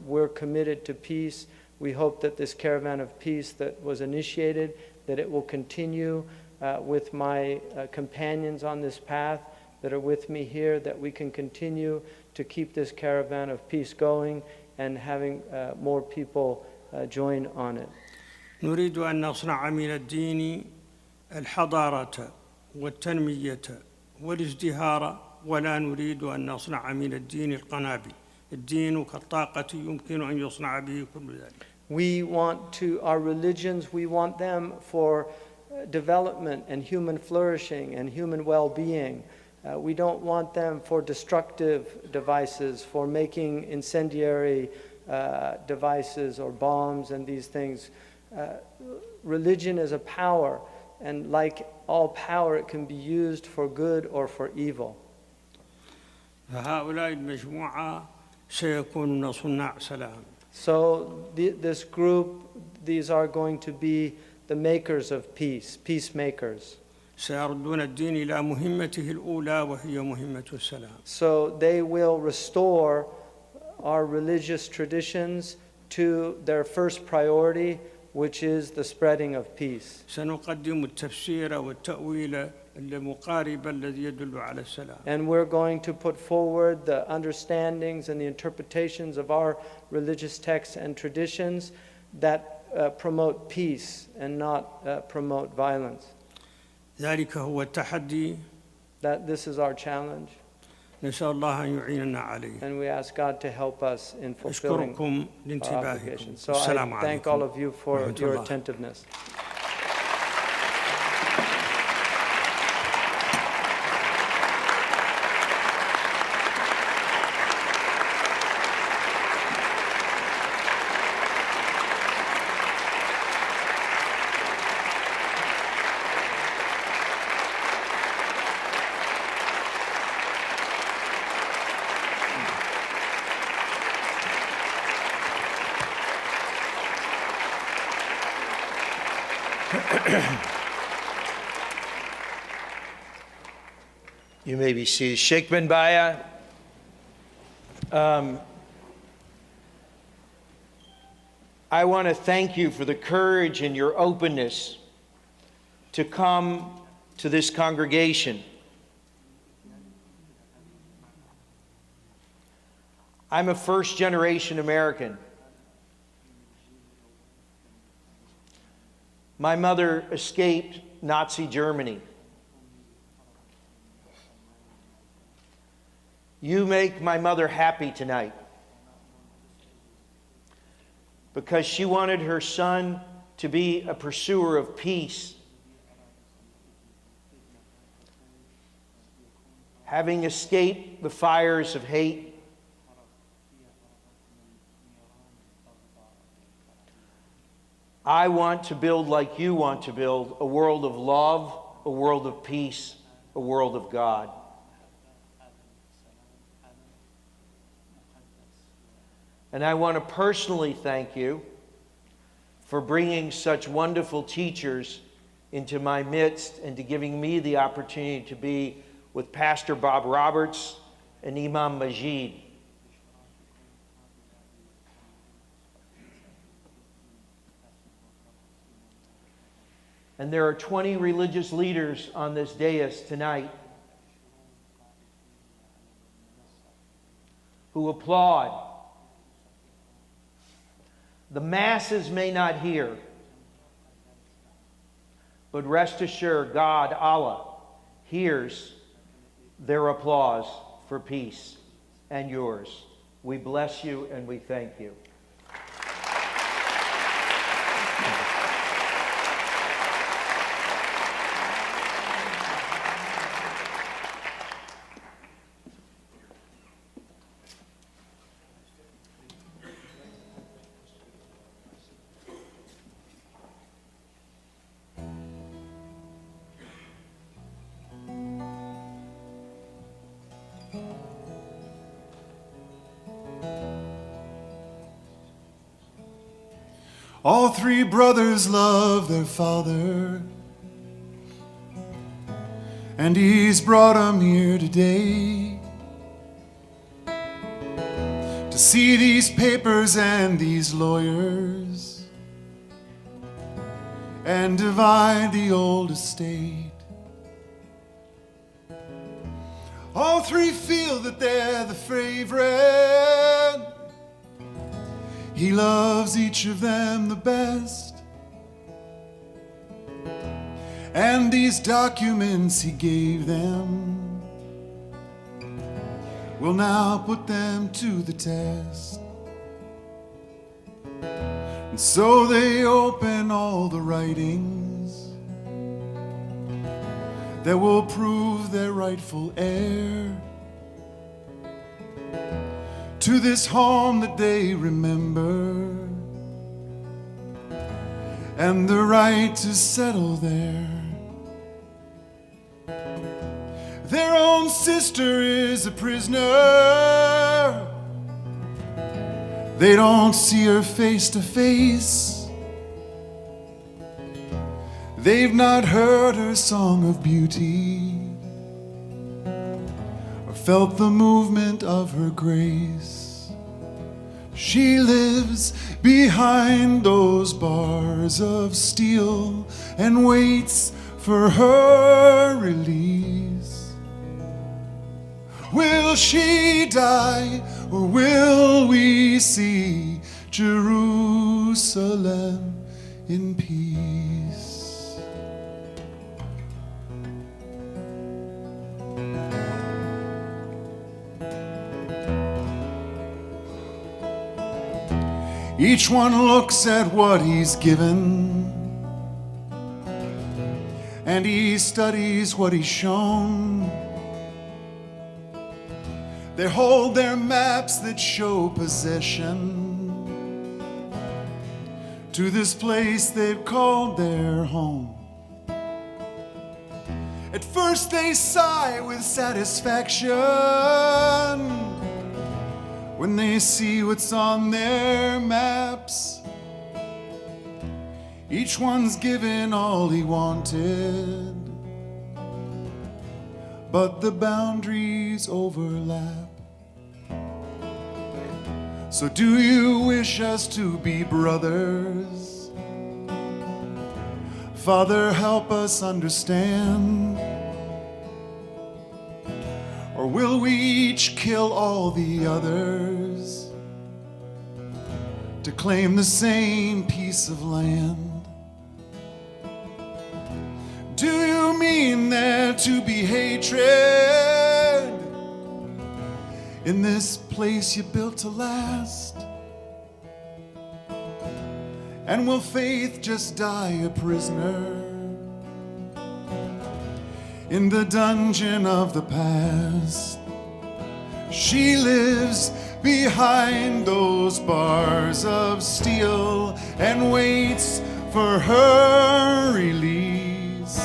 We're committed to peace. We hope that this caravan of peace that was initiated, that it will continue with my companions on this path that are with me here, that we can continue to keep this caravan of peace going and having more people join on it. نريد أن نصنع من الدين الحضارة والتنمية والازدهار ولا نريد أن نصنع من الدين القنابل. الدين كالطاقة يمكن أن يصنع به كل ذلك. We want our religions, we want them for development and human flourishing and human well-being. We don't want them for destructive devices, for making incendiary devices or bombs and these things. Religion is a power, and like all power, it can be used for good or for evil. فهؤلاء المجموعة سيكونون صناع سلام. So this group, these are going to be the makers of peace, peacemakers. سيردون الدين إلى مهمته الأولى وهي مهمة السلام. So they will restore our religious traditions to their first priority, which is the spreading of peace. سنقدم التفسير والتأويل المقارب الذي يدل على السلام. And we're going to put forward the understandings and the interpretations of our religious texts and traditions that promote peace and not promote violence. ذلك هو التحدي. That this is our challenge. نسأل الله أن يعيننا عليه. And we ask God to help us in fulfilling أشكركم our لانتباهكم. obligations. So I thank all of you for your attentiveness. You may be seated. Shaykh bin Bayyah, I want to thank you for the courage and your openness to come to this congregation. I'm a first-generation American. My mother escaped Nazi Germany. You make my mother happy tonight. because she wanted her son to be a pursuer of peace. Having escaped the fires of hate, I want to build like you want to build, a world of love, a world of peace, a world of God. And I want to personally thank you for bringing such wonderful teachers into my midst and to giving me the opportunity to be with Pastor Bob Roberts and Imam Majid. And there are 20 religious leaders on this dais tonight who applaud. The masses may not hear, but rest assured, God, Allah, hears their applause for peace and yours. We bless you and we thank you. All three brothers love their father, and he's brought them here today to see these papers and these lawyers and divide the old estate. All three feel that they're the favorite. He loves each of them the best. And these documents he gave them will now put them to the test. And so they open all the writings that will prove their rightful heir to this home that they remember, and the right to settle there. Their own sister is a prisoner. They don't see her face to face. They've not heard her song of beauty or felt the movement of her grace. She lives behind those bars of steel and waits for her release. Will she die, or will we see Jerusalem in peace? Each one looks at what he's given, and he studies what he's shown. They hold their maps that show possession to this place they've called their home. At first they sigh with satisfaction when they see what's on their maps. Each one's given all he wanted, but the boundaries overlap. So do you wish us to be brothers? Father, help us understand. Or will we each kill all the others to claim the same piece of land? Do you mean there to be hatred in this place you built to last? And will faith just die a prisoner in the dungeon of the past? She lives behind those bars of steel and waits for her release.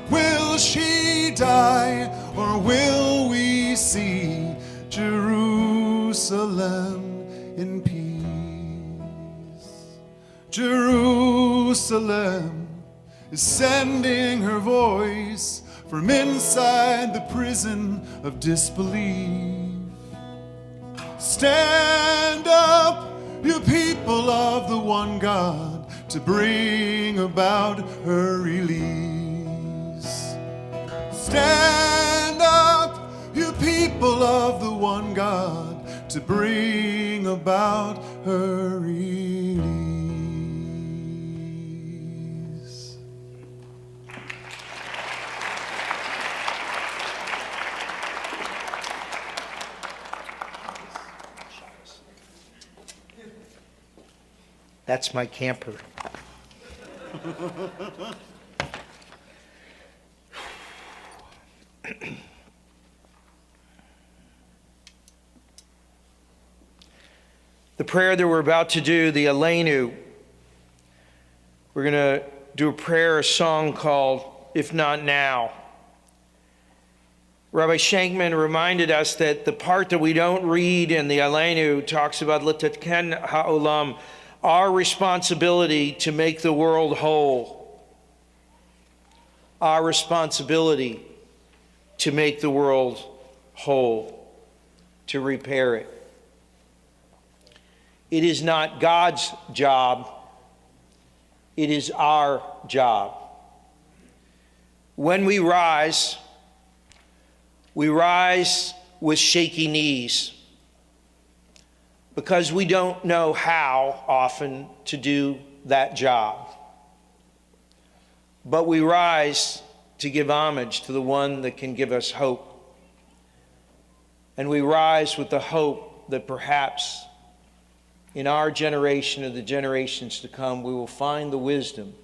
Will she die, or will we see Jerusalem in peace? Jerusalem is sending her voice from inside the prison of disbelief. Stand up, you people of the one God, to bring about her release. Stand up, you people of the one God, to bring about her release. That's my camper. The prayer that we're about to do, the Aleinu, we're going to do a prayer, a song called If Not Now. Rabbi Shankman reminded us that the part that we don't read in the Aleinu talks about Liturgical ha'olam, our responsibility to make the world whole. Our responsibility to make the world whole, to repair it. It is not God's job, it is our job. When we rise with shaky knees, because we don't know how often to do that job. But we rise to give homage to the one that can give us hope. And we rise with the hope that perhaps in our generation or the generations to come, we will find the wisdom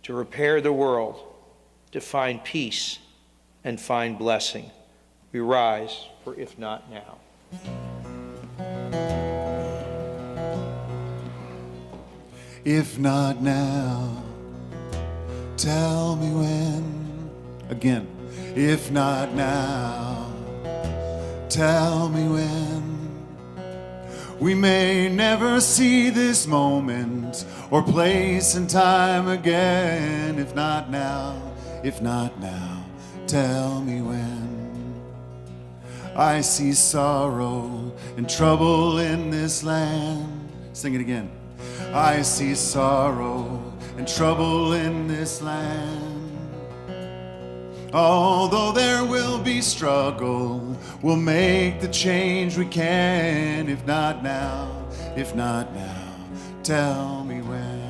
to repair the world, to find peace and find blessing. We rise for If Not Now. If not now, tell me when. Again, if not now, tell me when. We may never see this moment or place and time again. If not now, tell me when. I see sorrow and trouble in this land. Sing it again. I see sorrow and trouble in this land. Although there will be struggle, we'll make the change we can. If not now, tell me when.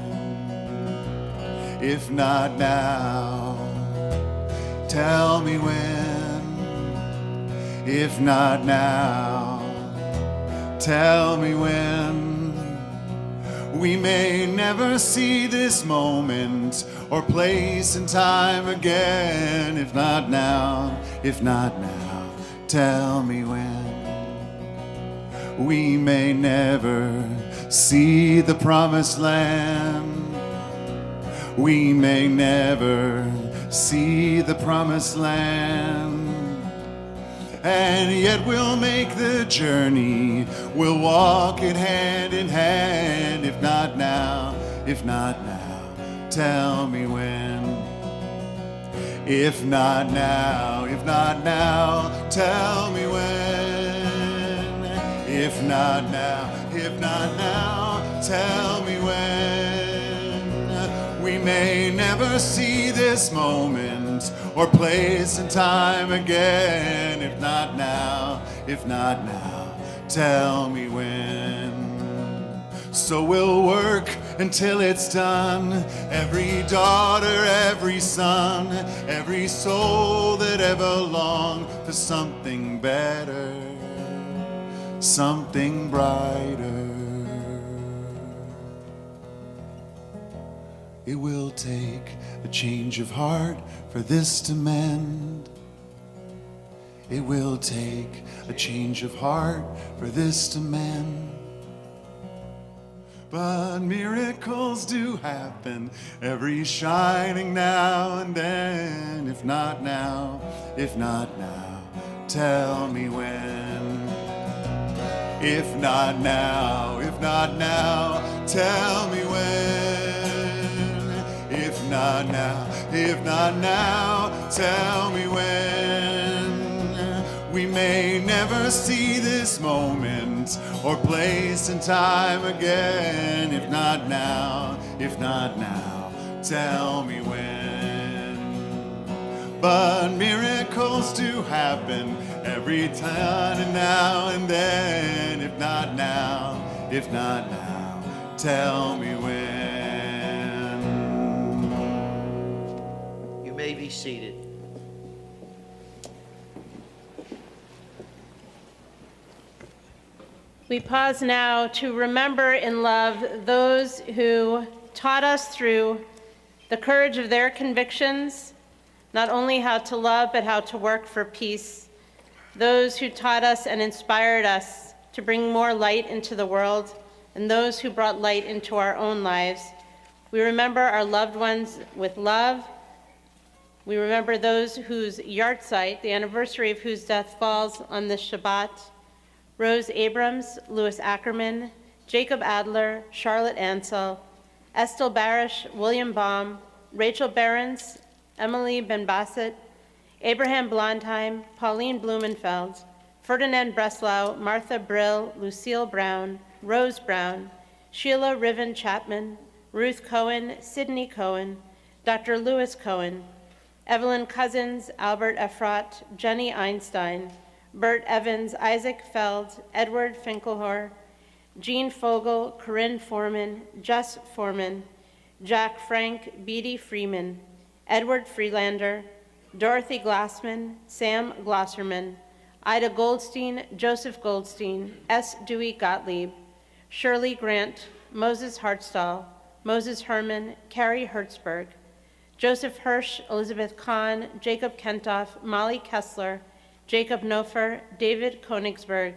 If not now, tell me when. If not now, tell me when. We may never see this moment or place and time again. If not now, tell me when. We may never see the promised land. We may never see the promised land. And yet we'll make the journey, we'll walk it hand in hand. If not now, tell me when. If not now, tell me when. If not now, tell me when. We may never see this moment or place and time again. If not now, tell me when. So we'll work until it's done. Every daughter, every son, every soul that ever longed for something better, something brighter. It will take a change of heart for this to mend. It will take a change of heart for this to mend. But miracles do happen every shining now and then. If not now, tell me when. If not now, tell me when. If not now, tell me when. We may never see this moment or place and time again. If not now, tell me when. But miracles do happen every time and now and then. If not now, tell me when. You may be seated. We pause now to remember in love those who taught us through the courage of their convictions, not only how to love, but how to work for peace. Those who taught us and inspired us to bring more light into the world, and those who brought light into our own lives. We remember our loved ones with love. We remember those whose yahrzeit, the anniversary of whose death, falls on this Shabbat. Rose Abrams, Louis Ackerman, Jacob Adler, Charlotte Ansell, Estelle Barish, William Baum, Rachel Behrens, Emily Ben Bassett, Abraham Blondheim, Pauline Blumenfeld, Ferdinand Breslau, Martha Brill, Lucille Brown, Rose Brown, Sheila Riven Chapman, Ruth Cohen, Sydney Cohen, Dr. Lewis Cohen, Evelyn Cousins, Albert Efrat, Jenny Einstein, Bert Evans, Isaac Feld, Edward Finkelhor, Jean Fogel, Corinne Foreman, Jess Foreman, Jack Frank, Beatty Freeman, Edward Freelander, Dorothy Glassman, Sam Glosserman, Ida Goldstein, Joseph Goldstein, S. Dewey Gottlieb, Shirley Grant, Moses Hartstall, Moses Herman, Carrie Hertzberg, Joseph Hirsch, Elizabeth Kahn, Jacob Kentoff, Molly Kessler, Jacob Nofer, David Konigsberg,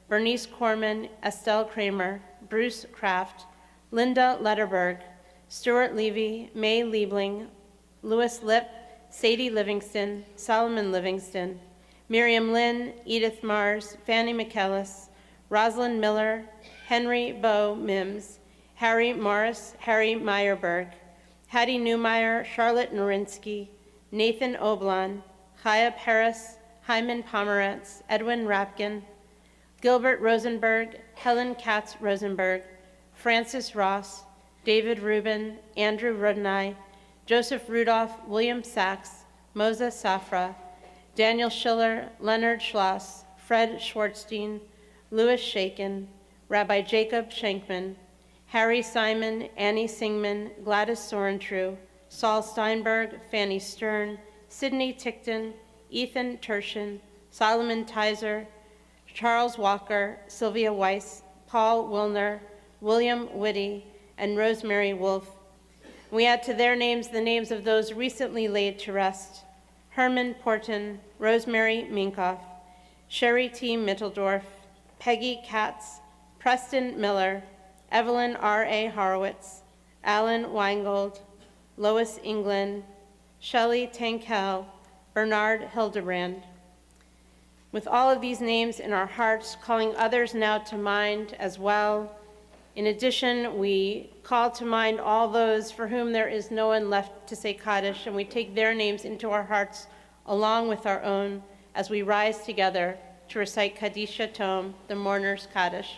Bernice Corman, Estelle Kramer, Bruce Kraft, Linda Letterberg, Stuart Levy, May Liebling, Louis Lipp, Sadie Livingston, Solomon Livingston, Miriam Lynn, Edith Mars, Fanny McKellis, Rosalind Miller, Henry Bowe Mims, Harry Morris, Harry Meyerberg, Hattie Newmeyer, Charlotte Norinsky, Nathan Oblon, Chaya Paris, Hyman Pomerantz, Edwin Rapkin, Gilbert Rosenberg, Helen Katz Rosenberg, Francis Ross, David Rubin, Andrew Rudnai, Joseph Rudolph, William Sachs, Moza Safra, Daniel Schiller, Leonard Schloss, Fred Schwartzstein, Louis Shakin, Rabbi Jacob Schenkman, Harry Simon, Annie Singman, Gladys Sorentrew, Saul Steinberg, Fanny Stern, Sidney Tickton, Ethan Tershin, Solomon Tizer, Charles Walker, Sylvia Weiss, Paul Wilner, William Whitty, and Rosemary Wolfe. We add to their names the names of those recently laid to rest: Herman Porton, Rosemary Minkoff, Sherry T. Mitteldorf, Peggy Katz, Preston Miller, Evelyn R.A. Horowitz, Alan Weingold, Lois England, Shelley Tankel, Bernard Hildebrand. With all of these names in our hearts, calling others now to mind as well, in addition, we call to mind all those for whom there is no one left to say Kaddish, and we take their names into our hearts along with our own as we rise together to recite Kaddish Tom, the mourner's Kaddish.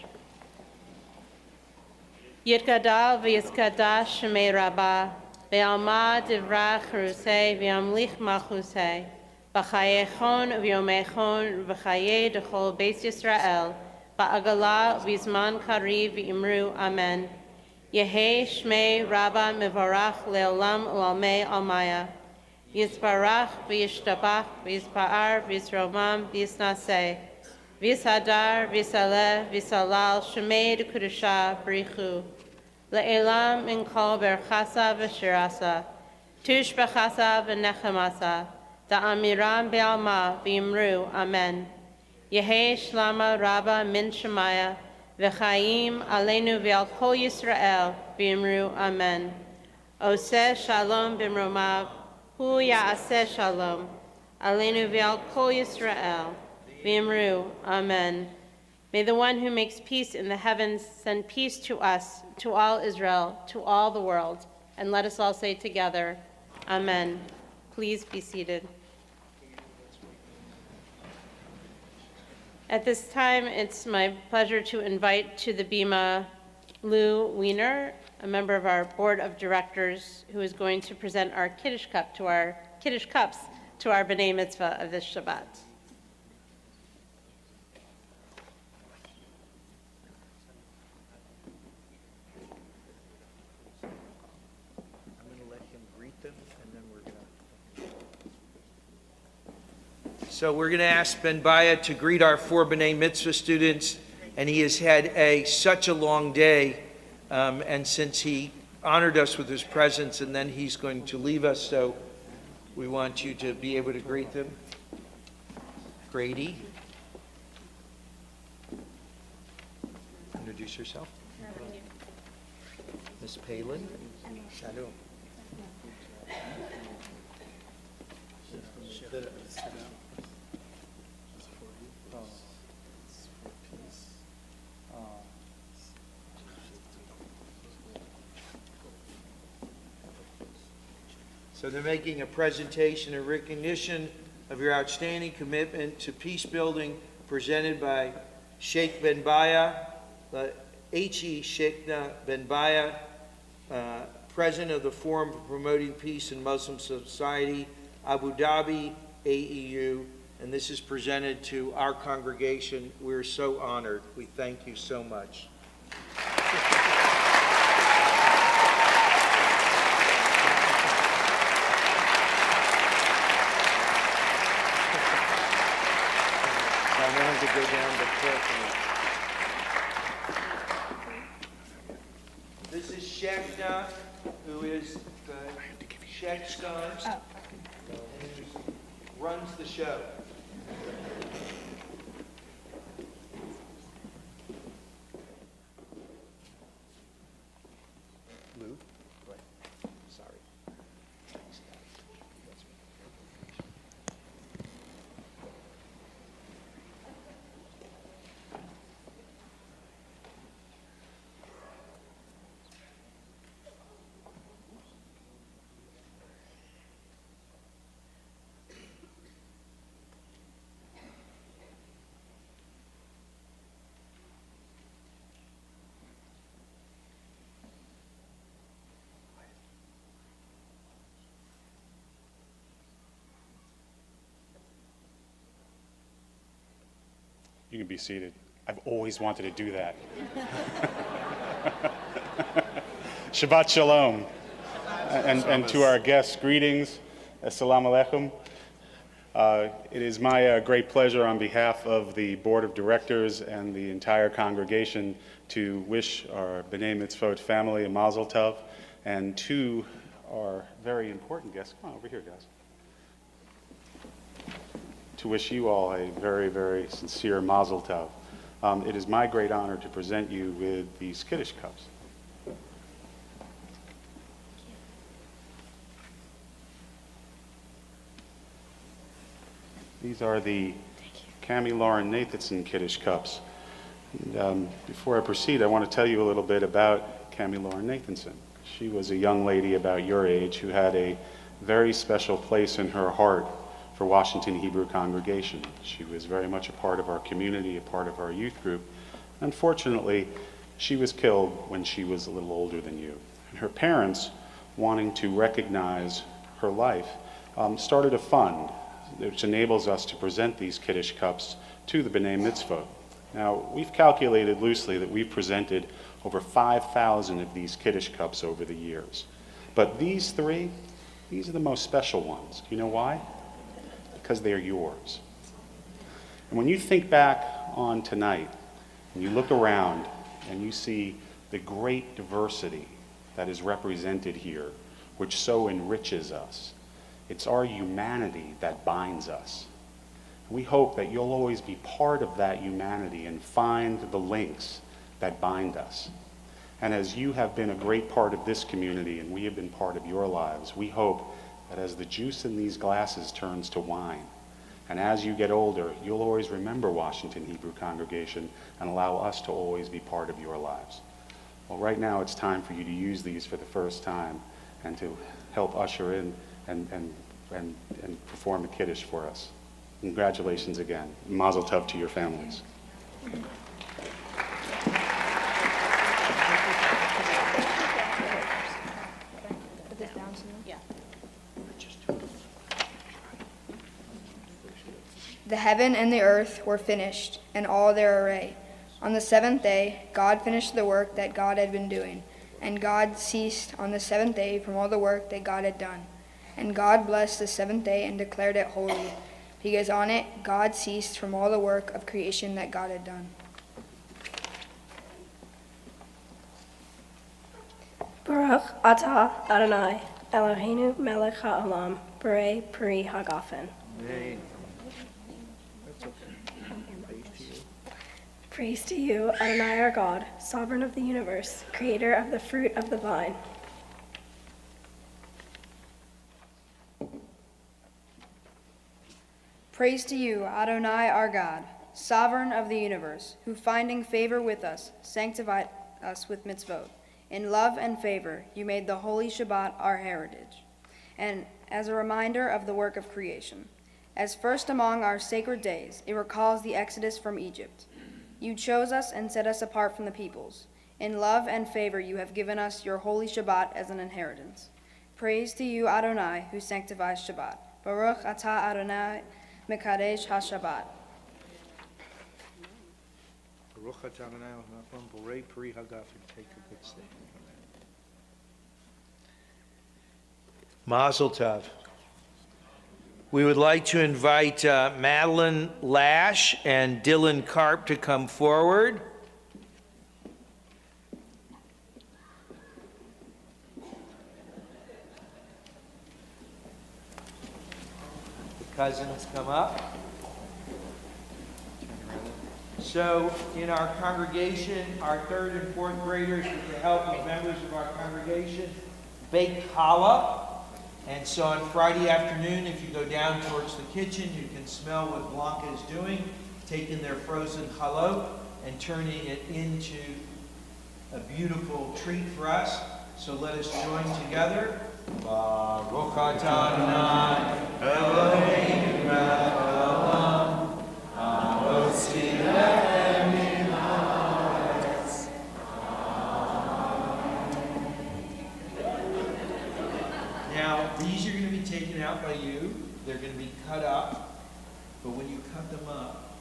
Yitgadal v'yiskadash shemei Rabbah, ve'alma divrach cherusei v'yamlich malchusei, b'chayechon v'yomechon v'chayei dechol beis Yisrael, ba'agala v'zman kariv v'imru amen. Yehei shmei Rabbah mevarach le'olam u'almei almaya. Yisbarach v'yishtabach v'yispa'ar v'yisromam v'yisnaseh. V'yisadar v'yisaleh v'yisalal shemei d'kudusha b'richu. Le'elam min kol berchasa v'shirasa, tush b'chasa v'nechemasa, da'amiram be'alma v'imru, amen. Yehi shlama rabba min shemaya, v'chaim aleinu v'al kol Yisrael, v'imru, amen. Oseh shalom b'mromav, hu ya'aseh shalom, aleinu v'al kol Yisrael, v'imru, amen. May the one who makes peace in the heavens send peace to us, to all Israel, to all the world. And let us all say together, amen. Please be seated. At this time, it's my pleasure to invite to the bimah Lou Wiener, a member of our board of directors, who is going to present our Kiddush cups to our B'nai Mitzvah of this Shabbat. So we're going to ask Ben Bayyah to greet our 4 B'nai Mitzvah students, and he has had such a long day, and since he honored us with his presence, and then he's going to leave us, so we want you to be able to greet them. Grady. Introduce yourself. Miss Palin. Shalom. So they're making a presentation in recognition of your outstanding commitment to peace building presented by Shaykh bin Bayyah, H.E. Shaykh bin Bayyah, President of the Forum for Promoting Peace in Muslim Society, Abu Dhabi, AEU, and this is presented to our congregation. We're so honored. We thank you so much. To go down the carefully. This is Sheikh, who is the Sheikh's son, and who runs the show. Lou, go ahead. Sorry. You can be seated. I've always wanted to do that. Shabbat Shalom. And to our guests, greetings. Assalamu alaikum. It is my great pleasure on behalf of the Board of Directors and the entire congregation to wish our B'nai Mitzvot family a Mazel Tov, and to our very important guests, come on over here, guys, to wish you all a very, very sincere Mazel Tov. It is my great honor to present you with these Kiddush cups. These are the Cammie Lauren Nathanson Kiddush cups. And, before I proceed, I want to tell you a little bit about Cammie Lauren Nathanson. She was a young lady about your age who had a very special place in her heart for Washington Hebrew congregation. She was very much a part of our community, a part of our youth group. Unfortunately, she was killed when she was a little older than you. And her parents, wanting to recognize her life, started a fund which enables us to present these Kiddush cups to the B'nai Mitzvah. Now, we've calculated loosely that we've presented over 5,000 of these Kiddush cups over the years. But these three, these are the most special ones. Do you know why? Because they're yours. And when you think back on tonight, and you look around and you see the great diversity that is represented here, which so enriches us. It's our humanity that binds us. We hope that you'll always be part of that humanity and find the links that bind us. And as you have been a great part of this community and we have been part of your lives, we hope that as the juice in these glasses turns to wine, and as you get older, you'll always remember Washington Hebrew Congregation and allow us to always be part of your lives. Well, right now it's time for you to use these for the first time and to help usher in and perform a Kiddush for us. Congratulations again. Mazel tov to your families. The heaven and the earth were finished, and all their array. On the seventh day, God finished the work that God had been doing, and God ceased on the seventh day from all the work that God had done. And God blessed the seventh day and declared it holy, because on it God ceased from all the work of creation that God had done. Baruch atah Adonai, Eloheinu melech ha'olam, borei pri hagafen. Praise to you, Adonai our God, sovereign of the universe, creator of the fruit of the vine. Praise to you, Adonai our God, sovereign of the universe, who finding favor with us, sanctified us with mitzvot. In love and favor, you made the holy Shabbat our heritage, and as a reminder of the work of creation. As first among our sacred days, it recalls the exodus from Egypt. You chose us and set us apart from the peoples. In love and favor, you have given us your holy Shabbat as an inheritance. Praise to you, Adonai, who sanctifies Shabbat. Baruch atah Adonai, Mekadesh HaShabbat. Baruch atah Adonai, borei pri hagafen. Take a good step. Mazel tov. We would like to invite Madeline Lash and Dylan Karp to come forward. The cousins come up. So in our congregation, our third and fourth graders, with the help of members of our congregation, bake challah. And so on Friday afternoon, if you go down towards the kitchen, you can smell what Blanca is doing, taking their frozen challah and turning it into a beautiful treat for us. So let us join together. Baruch atah Adonai, Eloheinu melech haolam, ha'otzii lechem min haaretz. Now, these are going to be taken out by you. They're going to be cut up. But when you cut them up,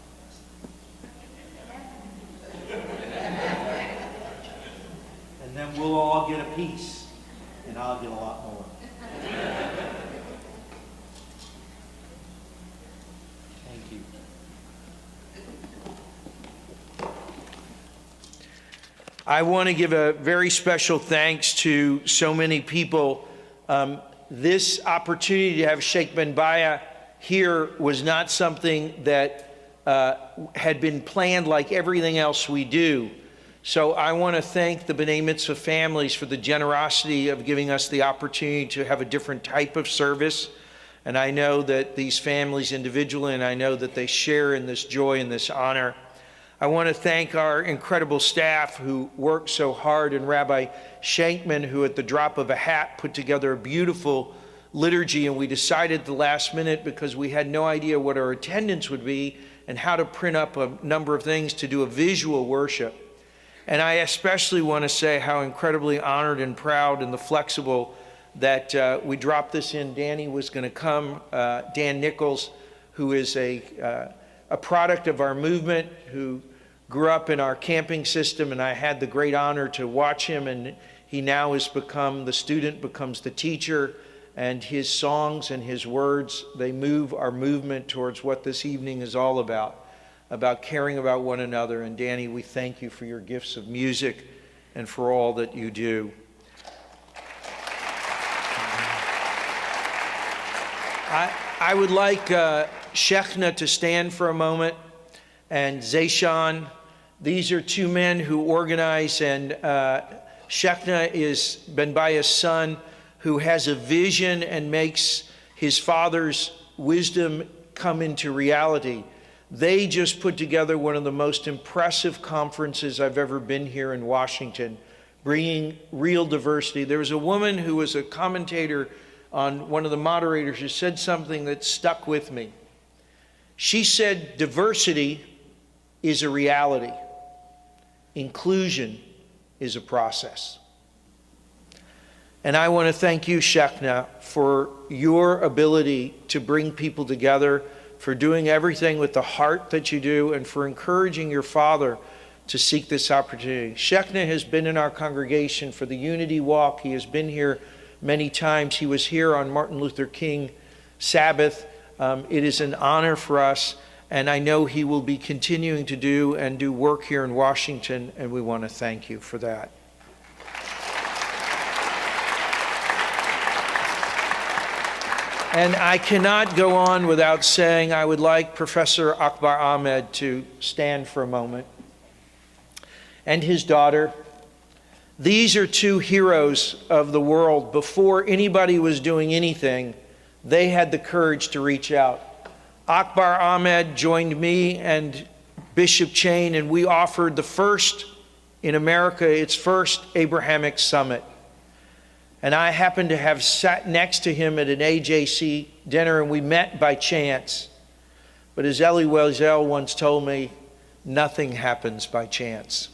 and then we'll all get a piece, and I'll get a lot more. Thank you. I want to give a very special thanks to so many people. This opportunity to have Shaykh bin Bayyah here was not something that had been planned like everything else we do. So I want to thank the B'nai Mitzvah families for the generosity of giving us the opportunity to have a different type of service. And I know that these families individually, and I know that they share in this joy and this honor. I want to thank our incredible staff who worked so hard, and Rabbi Shankman, who at the drop of a hat put together a beautiful liturgy. And we decided at the last minute, because we had no idea what our attendance would be and how to print up a number of things, to do a visual worship. And I especially want to say how incredibly honored and proud and the flexible that we dropped this in. Danny was going to come, Dan Nichols, who is a product of our movement, who grew up in our camping system, and I had the great honor to watch him, and he now has become, the student becomes the teacher, and his songs and his words, they move our movement towards what this evening is all about caring about one another. And Danny, we thank you for your gifts of music and for all that you do. I would like Sheikh to stand for a moment, and Zayshan. These are two men who organize, and Sheikh is bin Bayyah's son, who has a vision and makes his father's wisdom come into reality. They just put together one of the most impressive conferences I've ever been here in Washington, bringing real diversity. There was a woman who was a commentator on one of the moderators who said something that stuck with me. She said, diversity is a reality. Inclusion is a process. And I want to thank you, Sheikh, for your ability to bring people together, for doing everything with the heart that you do, and for encouraging your father to seek this opportunity. Sheikh has been in our congregation for the Unity Walk. He has been here many times. He was here on Martin Luther King Sabbath. It is an honor for us, and I know he will be continuing to do work here in Washington, and we want to thank you for that. And I cannot go on without saying I would like Professor Akbar Ahmed to stand for a moment, and his daughter. These are two heroes of the world. Before anybody was doing anything, they had the courage to reach out. Akbar Ahmed joined me and Bishop Chain, and we offered the first in America, its first Abrahamic summit. And I happened to have sat next to him at an AJC dinner, and we met by chance. But as Elie Wiesel once told me, nothing happens by chance.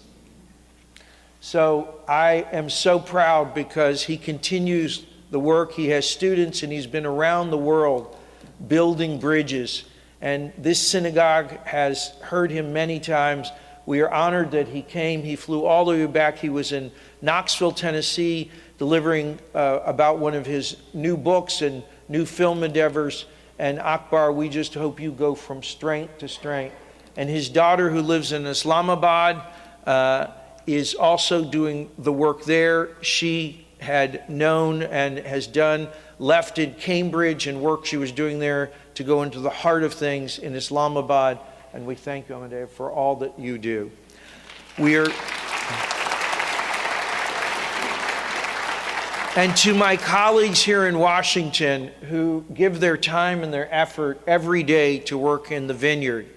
So I am so proud because he continues the work. He has students, and he's been around the world building bridges. And this synagogue has heard him many times. We are honored that he came. He flew all the way back. He was in Knoxville, Tennessee, delivering about one of his new books and new film endeavors. And Akbar, we just hope you go from strength to strength. And his daughter, who lives in Islamabad, is also doing the work there. She had known and has done, left in Cambridge and work she was doing there to go into the heart of things in Islamabad. And we thank you, Ahmed, for all that you do. And to my colleagues here in Washington who give their time and their effort every day to work in the vineyard,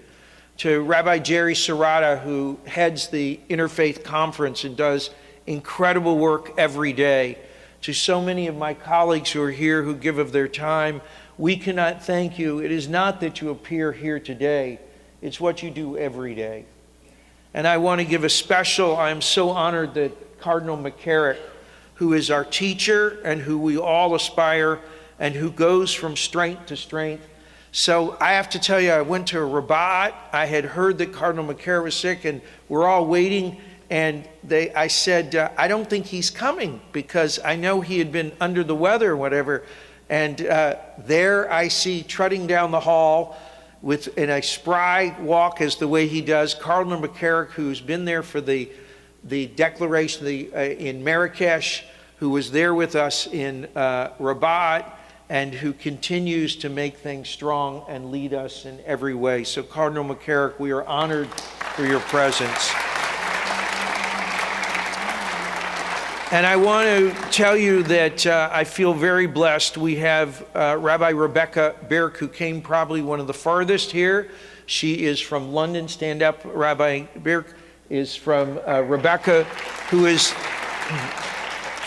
to Rabbi Jerry Serrata, who heads the Interfaith Conference and does incredible work every day, to so many of my colleagues who are here who give of their time, we cannot thank you. It is not that you appear here today, it's what you do every day. And I want to give a special, I'm so honored that Cardinal McCarrick, who is our teacher and who we all aspire and who goes from strength to strength. So I have to tell you, I went to Rabat. I had heard that Cardinal McCarrick was sick, and we're all waiting. And I said, I don't think he's coming because I know he had been under the weather or whatever. And there I see trotting down the hall in a spry walk as the way he does, Cardinal McCarrick, who's been there for the declaration in Marrakesh, who was there with us in Rabat, and who continues to make things strong and lead us in every way. So Cardinal McCarrick, we are honored for your presence. And I want to tell you that I feel very blessed. We have Rabbi Rebecca Birk, who came probably one of the farthest here. She is from London. Stand up, Rabbi Birk is from Rebecca, who is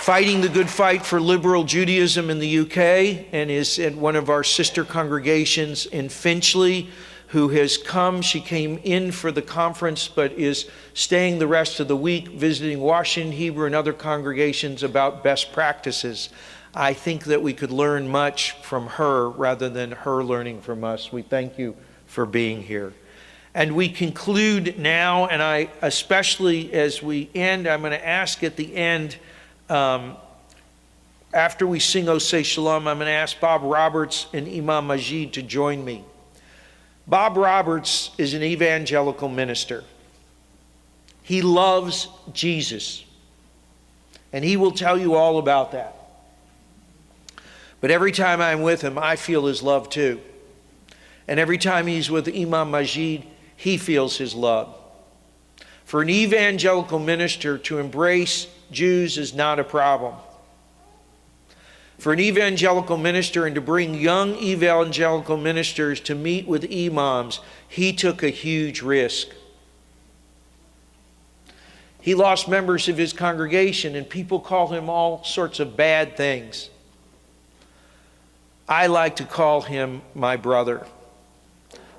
fighting the good fight for liberal Judaism in the UK and is at one of our sister congregations in Finchley, who has come. She came in for the conference, but is staying the rest of the week, visiting Washington Hebrew and other congregations about best practices. I think that we could learn much from her rather than her learning from us. We thank you for being here. And we conclude now, and I, especially as we end, I'm going to ask at the end, after we sing O Say Shalom, I'm going to ask Bob Roberts and Imam Majid to join me. Bob Roberts is an evangelical minister. He loves Jesus. And he will tell you all about that. But every time I'm with him, I feel his love too. And every time he's with Imam Majid, he feels his love. For an evangelical minister to embrace Jews is not a problem. For an evangelical minister and to bring young evangelical ministers to meet with imams, he took a huge risk. He lost members of his congregation, and people call him all sorts of bad things. I like to call him my brother.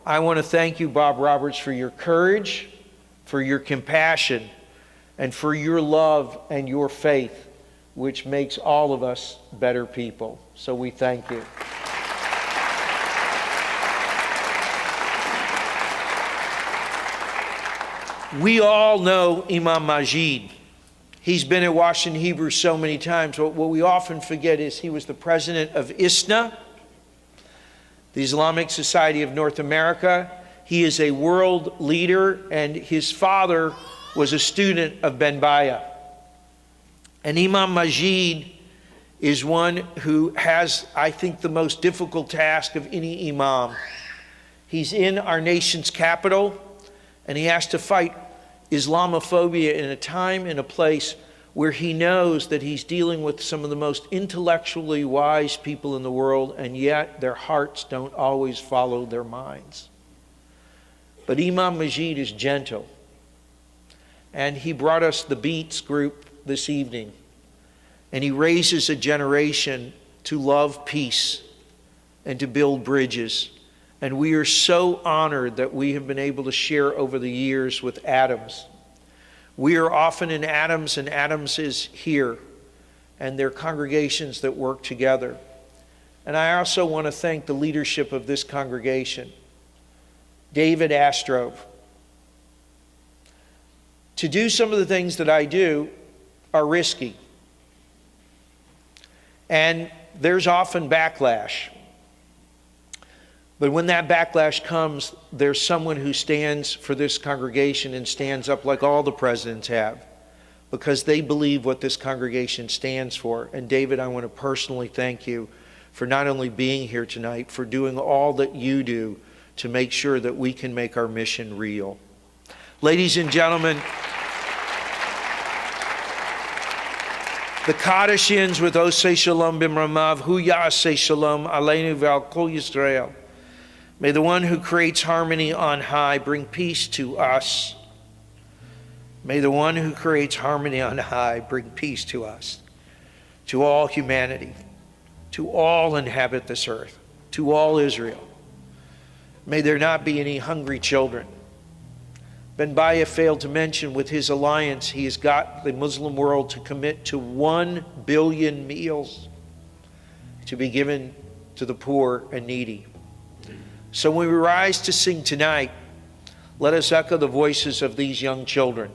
I want to thank you, Bob Roberts, for your courage, for your compassion, and for your love and your faith, which makes all of us better people. So we thank you. We all know Imam Majid. He's been at Washington Hebrew so many times. What we often forget is he was the president of ISNA, the Islamic Society of North America. He is a world leader, and his father was a student of bin Bayyah. And Imam Majid is one who has, I think, the most difficult task of any imam. He's in our nation's capital, and he has to fight Islamophobia in a time and a place where he knows that he's dealing with some of the most intellectually wise people in the world, and yet their hearts don't always follow their minds. But Imam Majid is gentle, and he brought us the Beats group this evening, and he raises a generation to love peace and to build bridges. And we are so honored that we have been able to share over the years with Adams. We are often in Adams, and Adams is here, and there are congregations that work together. And I also want to thank the leadership of this congregation. David Astrove. To do some of the things that I do are risky. And there's often backlash. But when that backlash comes, there's someone who stands for this congregation and stands up like all the presidents have, because they believe what this congregation stands for. And David, I want to personally thank you for not only being here tonight, for doing all that you do to make sure that we can make our mission real. Ladies and gentlemen, the Kaddish ends with Oseh Shalom Bimramav, Hu Ya'aseh Shalom Aleinu Ve'al Kol Yisrael. May the one who creates harmony on high bring peace to us. May the one who creates harmony on high bring peace to us, to all humanity, to all inhabit this earth, to all Israel. May there not be any hungry children. bin Bayyah failed to mention with his alliance, he has got the Muslim world to commit to 1 billion meals to be given to the poor and needy. So when we rise to sing tonight, let us echo the voices of these young children.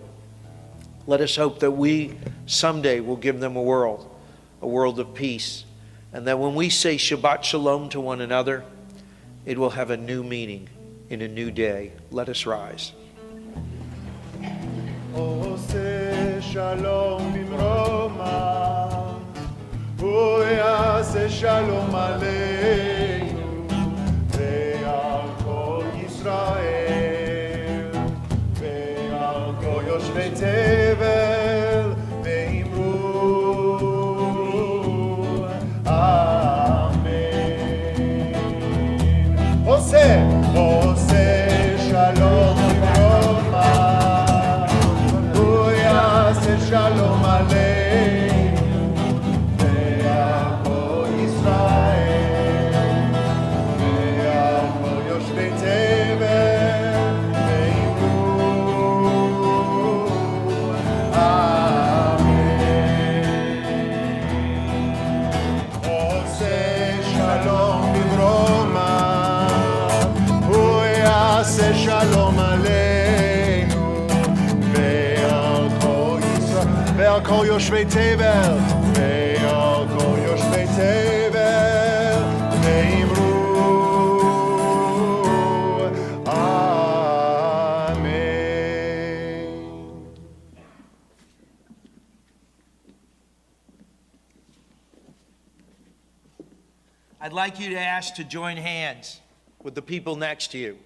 Let us hope that we someday will give them a world of peace. And that when we say Shabbat Shalom to one another, it will have a new meaning in a new day. Let us rise. Oseh Shalom Bimroma, Hu Ya'aseh Shalom Aleinu. Israel, ve'al kol yoshvei tevel, ve'imru, Amen. Oseh Shalom Bimroma, Hu Ya'aseh Shalom Aleinu, ve'al kol Israel, ve'al kol yoshvei Shalom Aleinu, ve'al kol Yisrael, ve'al kol yoshvei tevel, ve'al kol yoshvei tevel, ve'imru, Amen. like you to ask to join hands with the people next to you.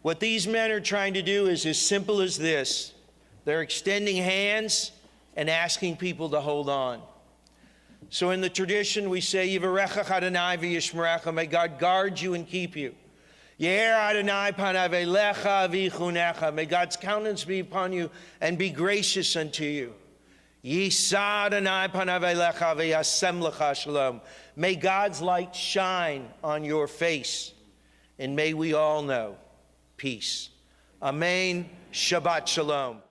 What these men are trying to do is as simple as this. They're extending hands and asking people to hold on. So in the tradition, we say, Yivarechach Adonai v'yishmerecha, may God guard you and keep you. Ye'er Adonai panav elecha v'yichunecha, may God's countenance be upon you and be gracious unto you. Yisa Adonai panav elecha v'yasem lecha shalom, may God's light shine on your face, and may we all know peace. Amen. Shabbat shalom.